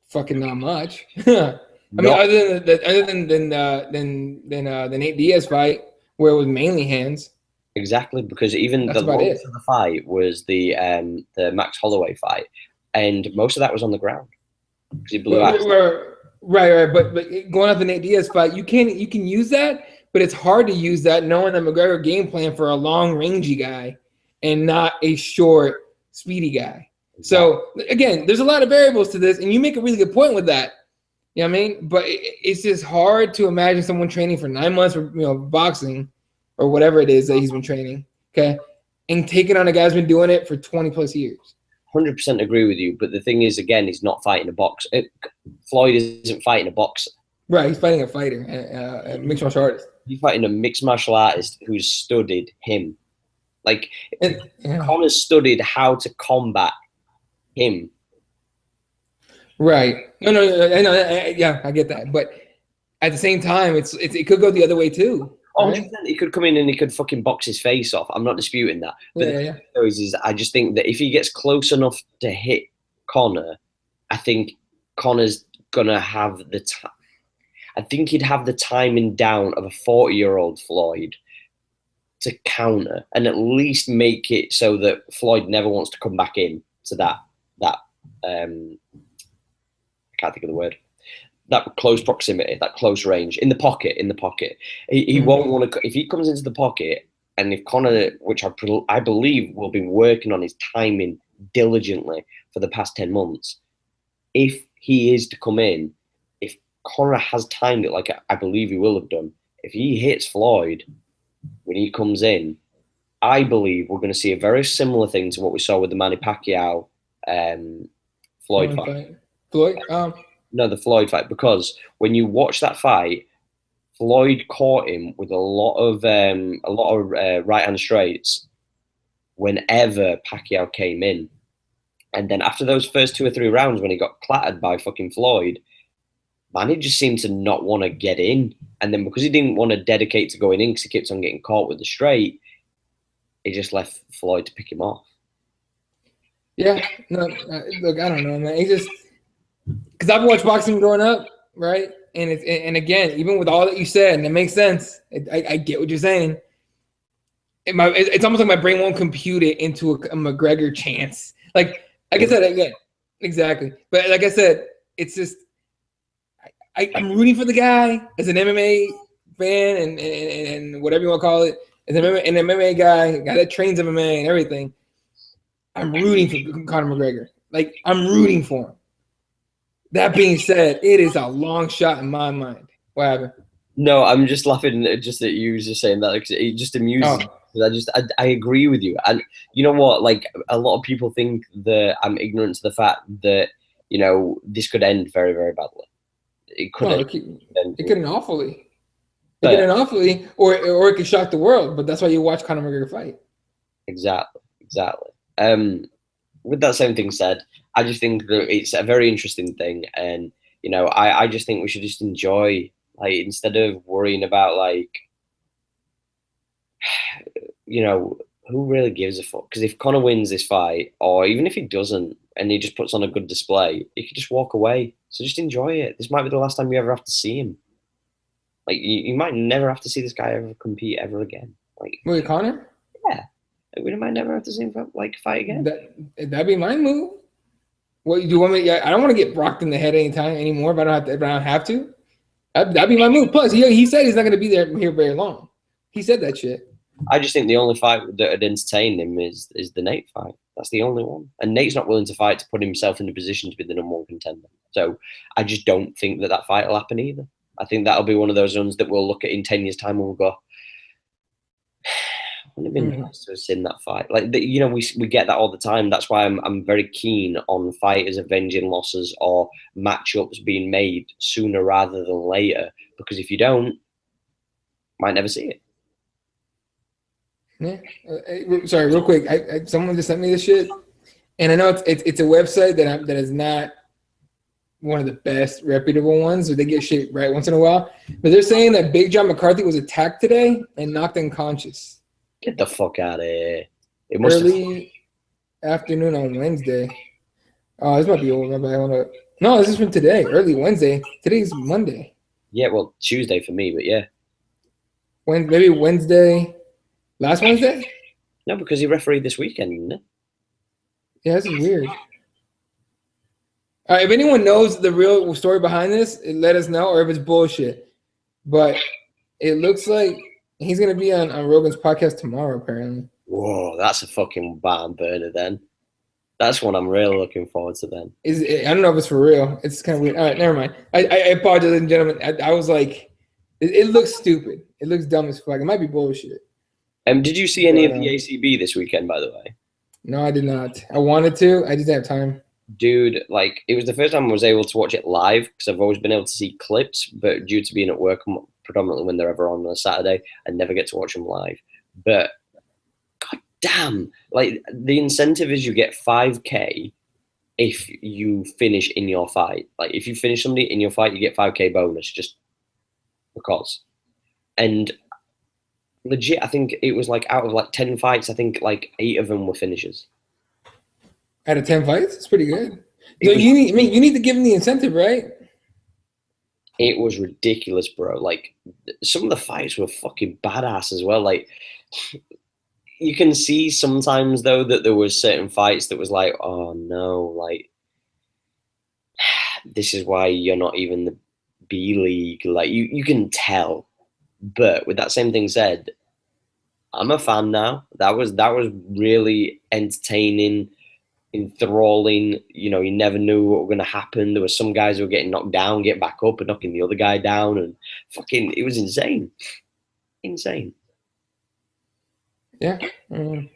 Fucking not much. I mean, other than the Nate Diaz fight, where it was mainly hands. Exactly, because even the longest of the fight was the Max Holloway fight, and most of that was on the ground because he blew out. Right. But going off the Nate Diaz fight, you can use that, but it's hard to use that knowing that McGregor game plan for a long rangy guy and not a short speedy guy. So again, there's a lot of variables to this, and you make a really good point with that. You know what I mean? But it's just hard to imagine someone training for 9 months for boxing or whatever it is that he's been training, okay, and taking on a guy who's been doing it for 20 plus years. 100% agree with you, but the thing is, again, he's not fighting a boxer. Floyd isn't fighting a boxer. Right, he's fighting a fighter, a mixed martial artist. He's fighting a mixed martial artist who's studied him. Like, Conor's studied how to combat him. Right. No, I know. Yeah, I get that. But at the same time, it could go the other way too. Right? He could come in and he could fucking box his face off. I'm not disputing that. But the thing is, I just think that if he gets close enough to hit Conor, I think Conor's gonna have the time. I think he'd have the timing down of a 40-year-old Floyd to counter and at least make it so that Floyd never wants to come back in to that I can't think of the word. that close proximity, that close range, in the pocket. He won't want to. If he comes into the pocket, and if Conor, which I believe will be working on his timing diligently for the past 10 months, if he is to come in, if Conor has timed it like I believe he will have done, if he hits Floyd when he comes in, I believe we're going to see a very similar thing to what we saw with the Manny Pacquiao Floyd fight. No, the Floyd fight, because when you watch that fight, Floyd caught him with a lot of right hand straights whenever Pacquiao came in, and then after those first 2 or 3 rounds, when he got clattered by fucking Floyd, Manny just seemed to not want to get in, and then because he didn't want to dedicate to going in because he kept on getting caught with the straight, he just left Floyd to pick him off. Yeah, no, look, I don't know, man. He just. Because I've watched boxing growing up, right? And again, even with all that you said, and it makes sense. I get what you're saying. It's almost like my brain won't compute it into a McGregor chance. Like I said, again, exactly. But like I said, it's just I'm rooting for the guy as an MMA fan and whatever you want to call it, as an MMA guy that trains MMA and everything. I'm rooting for Conor McGregor. Like I'm rooting for him. That being said, it is a long shot in my mind. What happened? No, I'm just laughing just that you was just saying that because it just amuses me. I agree with you. And you know what? Like a lot of people think that I'm ignorant to the fact that, you know, this could end very, very badly. It could end awfully. It could end awfully, or it could shock the world. But that's why you watch Conor McGregor fight. Exactly. With that same thing said, I just think that it's a very interesting thing, and you know, I just think we should just enjoy, like, instead of worrying about, like, you know, who really gives a fuck? Because if Conor wins this fight, or even if he doesn't, and he just puts on a good display, he could just walk away. So just enjoy it. This might be the last time you ever have to see him. Like, you might never have to see this guy ever compete ever again. Like, wait, Conor? Yeah, we might never have to see him fight again. That'd be my move. What do you want me? I don't want to get rocked in the head anymore. If I don't have to. That'd be my move. Plus, he said he's not going to be here very long. He said that shit. I just think the only fight that would entertain him is the Nate fight. That's the only one. And Nate's not willing to fight to put himself in a position to be the number one contender. So I just don't think that fight will happen either. I think that'll be one of those ones that we'll look at in 10 years' time and we'll go, wouldn't have been nice to have seen that fight. Like, you know, we get that all the time. That's why I'm very keen on fighters avenging losses or matchups being made sooner rather than later. Because if you don't, might never see it. Yeah. Sorry, real quick. Someone just sent me this shit, and I know it's a website that is not one of the best reputable ones. So they get shit right once in a while. But they're saying that Big John McCarthy was attacked today and knocked unconscious. Get the fuck out of here. Early afternoon on Wednesday. Oh, this might be old. No, this is from today. Early Wednesday. Today's Monday. Yeah, well, Tuesday for me, but yeah. Maybe Wednesday. Last Wednesday? No, because he refereed this weekend, didn't he? Yeah, this is weird. All right, if anyone knows the real story behind this, let us know, or if it's bullshit. But it looks like he's going to be on Rogan's podcast tomorrow, apparently. Whoa, that's a fucking barn burner then. That's one I'm really looking forward to then. I don't know if it's for real. It's kind of weird. All right, never mind. I apologize, ladies and gentlemen. I was like, it looks stupid. It looks dumb as fuck. It might be bullshit. Did you see any of the ACB this weekend, by the way? No, I did not. I wanted to. I just didn't have time. Dude, like, it was the first time I was able to watch it live because I've always been able to see clips, but due to being at work predominantly when they're ever on a Saturday, I never get to watch them live. But god damn, like, the incentive is you get 5K if you finish in your fight. Like, if you finish somebody in your fight, you get 5K bonus just because. And legit, I think it was like out of like 10 fights, I think like 8 of them were finishes. Out of 10 fights? It's pretty good. So you need to give him the incentive, right? It was ridiculous, bro. Like, some of the fights were fucking badass as well. Like, you can see sometimes though that there was certain fights that was like, oh no, like, this is why you're not even B League. Like you can tell. But with that same thing said, I'm a fan now. That was really entertaining, enthralling. You know, you never knew what was going to happen. There were some guys who were getting knocked down, get back up, and knocking the other guy down, and fucking, it was insane, insane. Yeah. And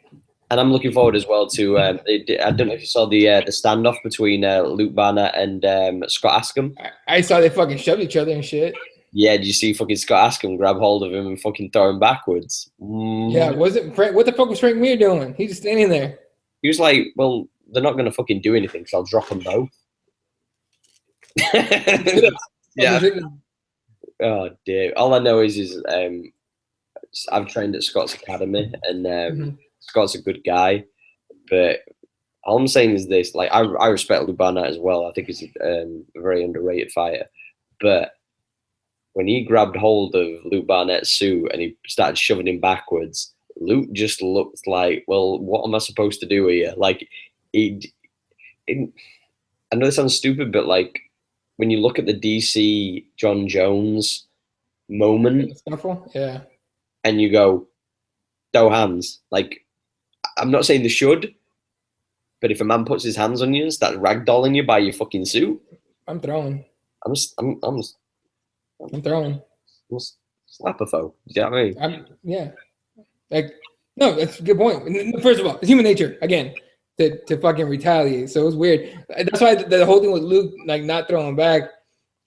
I'm looking forward as well to. I don't know if you saw the standoff between Luke Barnett and Scott Askham. I saw they fucking shoved each other and shit. Yeah, did you see fucking Scott Askham grab hold of him and fucking throw him backwards? Yeah, was it Frank? What the fuck was Frank Mir doing? He's just standing there. He was like, "Well, they're not going to fucking do anything, so I'll drop them both." Yeah. Oh dear. All I know is I've trained at Scott's Academy, and Scott's a good guy. But all I'm saying is this: like, I respect Luke Barnett as well. I think he's a very underrated fighter. But when he grabbed hold of Luke Barnett's suit and he started shoving him backwards, Luke just looked like, well, what am I supposed to do here? Like, I know it sounds stupid, but like, when you look at the DC John Jones moment, yeah, and you go, no hands. Like, I'm not saying they should, but if a man puts his hands on you and starts ragdolling you by your fucking suit, I'm throwing. I'm throwing. Slap a foe. Do you know what I mean? Yeah. Like, no, that's a good point. First of all, it's human nature, again, to fucking retaliate. So it was weird. That's why the whole thing with Luke, like, not throwing back,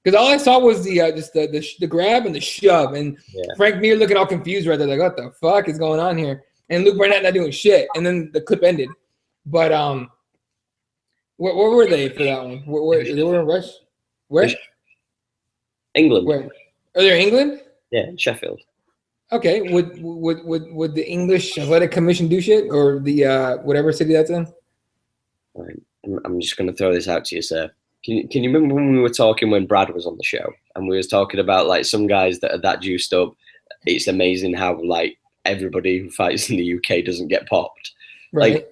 because all I saw was the grab and the shove, and Frank Mir looking all confused right there, like, what the fuck is going on here? And Luke Barnett not doing shit. And then the clip ended. But where were they for that one? Where they were in Rush? Where? England. Where? Are they in England? Yeah, in Sheffield. Okay. Would the English Athletic Commission do shit, or the whatever city that's in? Right. I'm just going to throw this out to you, sir. Can you remember when we were talking when Brad was on the show and we was talking about like some guys that are that juiced up? It's amazing how like everybody who fights in the UK doesn't get popped. Right. Like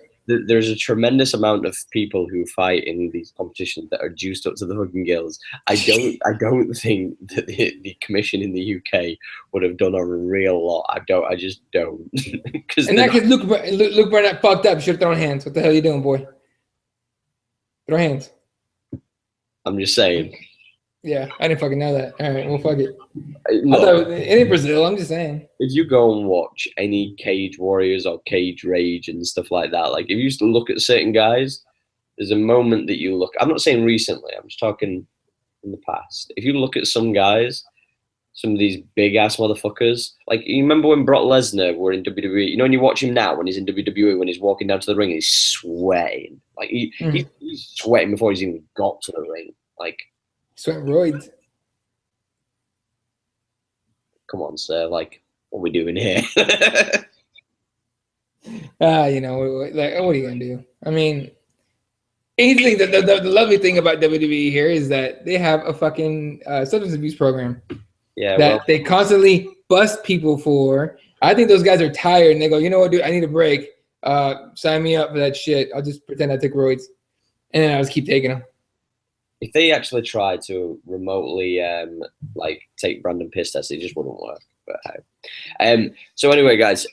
there's a tremendous amount of people who fight in these competitions that are juiced up to the fucking gills. I don't think that the commission in the UK would have done a real lot. I just don't. And that kid Luke Barnett fucked up. Should have thrown hands. What the hell are you doing, boy? Throw hands. I'm just saying. Yeah, I didn't fucking know that. All right, well, fuck it. Look, it ain't Brazil. I'm just saying. If you go and watch any Cage Warriors or Cage Rage and stuff like that, like if you used to look at certain guys, there's a moment that you look. I'm not saying recently. I'm just talking in the past. If you look at some guys, some of these big ass motherfuckers, like you remember when Brock Lesnar were in WWE. You know, when you watch him now when he's in WWE, when he's walking down to the ring, he's sweating. Like he's sweating before he's even got to the ring. Like. Sweat roids. Come on, sir. Like, what are we doing here? You know, like, what are you gonna do? I mean, anything. The lovely thing about WWE here is that they have a fucking substance abuse program. Yeah, that they constantly bust people for. I think those guys are tired and they go, you know what, dude, I need a break. Sign me up for that shit. I'll just pretend I took roids, and then I'll just keep taking them. If they actually tried to remotely like take random piss tests, it just wouldn't work. But so anyway, guys,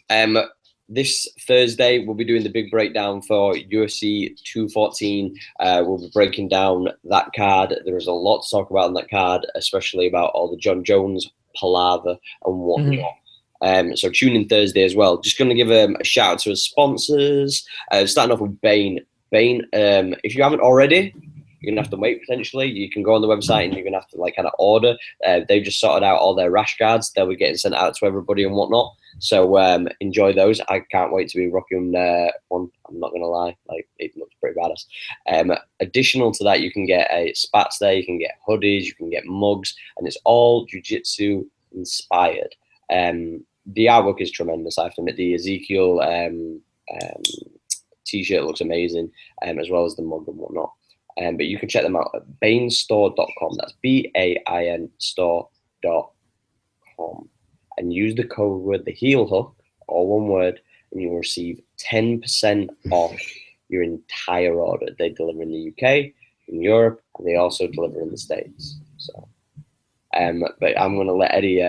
this Thursday we'll be doing the big breakdown for UFC 214. We'll be breaking down that card. There is a lot to talk about on that card, especially about all the John Jones palaver and whatnot. So tune in Thursday as well. Just going to give a shout out to our sponsors. Starting off with Bain. Bain, if you haven't already, you're going to have to wait potentially. You can go on the website and you're going to have to like kind of order. They've just sorted out all their rash guards. They'll be getting sent out to everybody and whatnot. So enjoy those. I can't wait to be rocking one. I'm not going to lie. Like, it looks pretty badass. Additional to that, you can get spats there. You can get hoodies. You can get mugs. And it's all jiu-jitsu inspired. The artwork is tremendous. I have to admit, the Ezekiel t-shirt looks amazing, as well as the mug and whatnot. But you can check them out at bainstore.com. That's BAIN store.com. And use the code word, the heel hook, all one word, and you'll receive 10% off your entire order. They deliver in the UK, in Europe, and they also deliver in the States. So But I'm going to let Eddie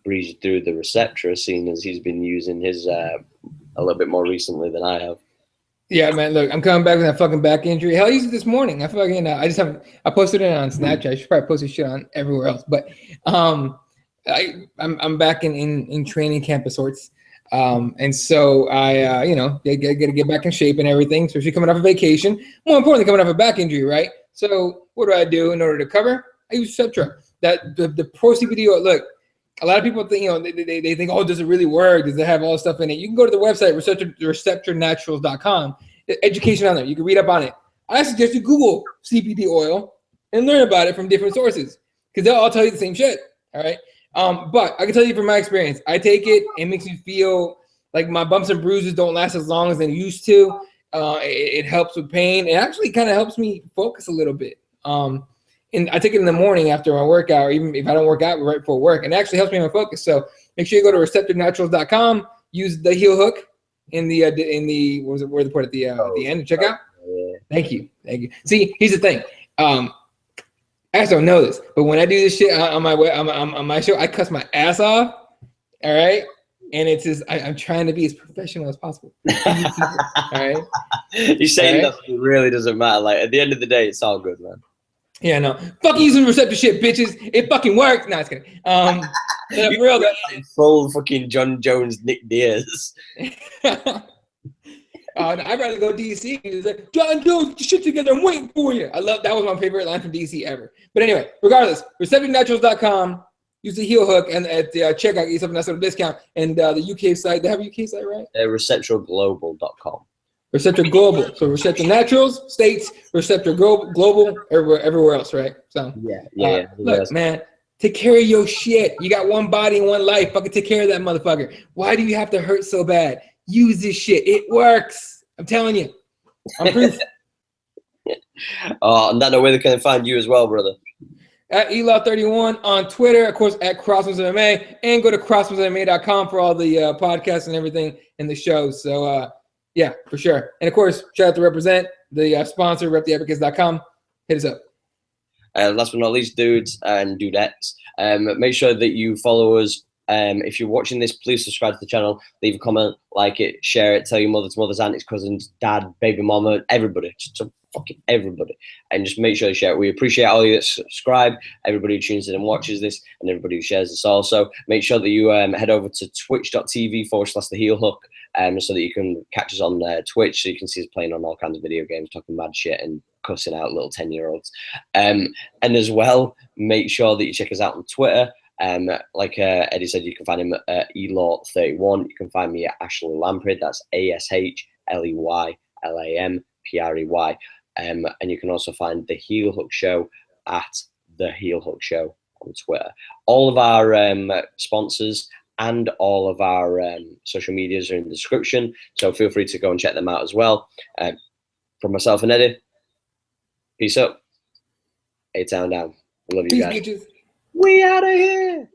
breeze you through the Receptor, seeing as he's been using his a little bit more recently than I have. Yeah, man. Look, I'm coming back with that fucking back injury. Hell, I used it this morning. I fucking I just haven't. I posted it on Snapchat. I should probably post this shit on everywhere else. But I'm back in training camp of sorts. And so I got to get back in shape and everything. Especially coming off a vacation. More importantly, coming off a back injury, right? So what do I do in order to cover? I use Receptor. That the Pro CBD oil. Look, a lot of people think, they think, oh, does it really work? Does it have all this stuff in it? You can go to the website, receptornaturals.com. Education on there. You can read up on it. I suggest you Google CBD oil and learn about it from different sources because they'll all tell you the same shit. All right. But I can tell you from my experience, I take it. It makes me feel like my bumps and bruises don't last as long as they used to. It helps with pain. It actually kind of helps me focus a little bit. And I take it in the morning after my workout, or even if I don't work out right before work, and it actually helps me in my focus. So make sure you go to receptornaturals.com, use the heel hook in the what was it, where they put it at the end to check out. Thank you. See, here's the thing. I actually don't know this, but when I do this shit on my show, I cuss my ass off. All right. And it's just I'm trying to be as professional as possible. All right. You're saying that it really doesn't matter. Like at the end of the day, it's all good, man. Yeah, no. Fucking using Receptor shit, bitches. It fucking works. No, it's kidding. For real, full fucking John Jones Nick Diaz. I'd rather go DC. He's like, John Jones, get your shit together. I'm waiting for you. That was my favorite line from DC ever. But anyway, regardless, receptornaturals.com. Use the heel hook and at the checkout, get yourself a nice little discount. And the UK site, they have a UK site, right? Receptorglobal.com. Receptor Global. So Receptor Naturals, States, Receptor Global, everywhere else, right? So yeah. Look, man, take care of your shit. You got one body and one life. Fucking take care of that motherfucker. Why do you have to hurt so bad? Use this shit. It works. I'm telling you. I'm proof. And that where they can find you as well, brother. At Elaw31 on Twitter, of course, at Crosswinds MMA, and go to crosswindsmma.com for all the podcasts and everything in the shows. So, yeah, for sure. And of course, shout out to Represent, the sponsor, reptheadvocates.com. Hit us up. Last but not least, dudes and dudettes, make sure that you follow us. If you're watching this, please subscribe to the channel, leave a comment, like it, share it, tell your mothers, aunties, cousins, dad, baby mama, everybody, just fucking everybody, and just make sure you share it. We appreciate all you that subscribe, everybody who tunes in and watches this, and everybody who shares this also. Make sure that you head over to twitch.tv/the heel hook, so that you can catch us on Twitch, so you can see us playing on all kinds of video games, talking mad shit and cussing out little 10-year-olds. And as well, make sure that you check us out on Twitter. Like Eddie said, you can find him at Elaw31. You can find me at Ashley Lamprey. That's ASHLEYLAMPREY. And you can also find the Heel Hook Show at the Heel Hook Show on Twitter. All of our sponsors and all of our social medias are in the description, so feel free to go and check them out as well. From myself and Eddie, peace up. A-Town down. We love you guys. Bitches. We out of here.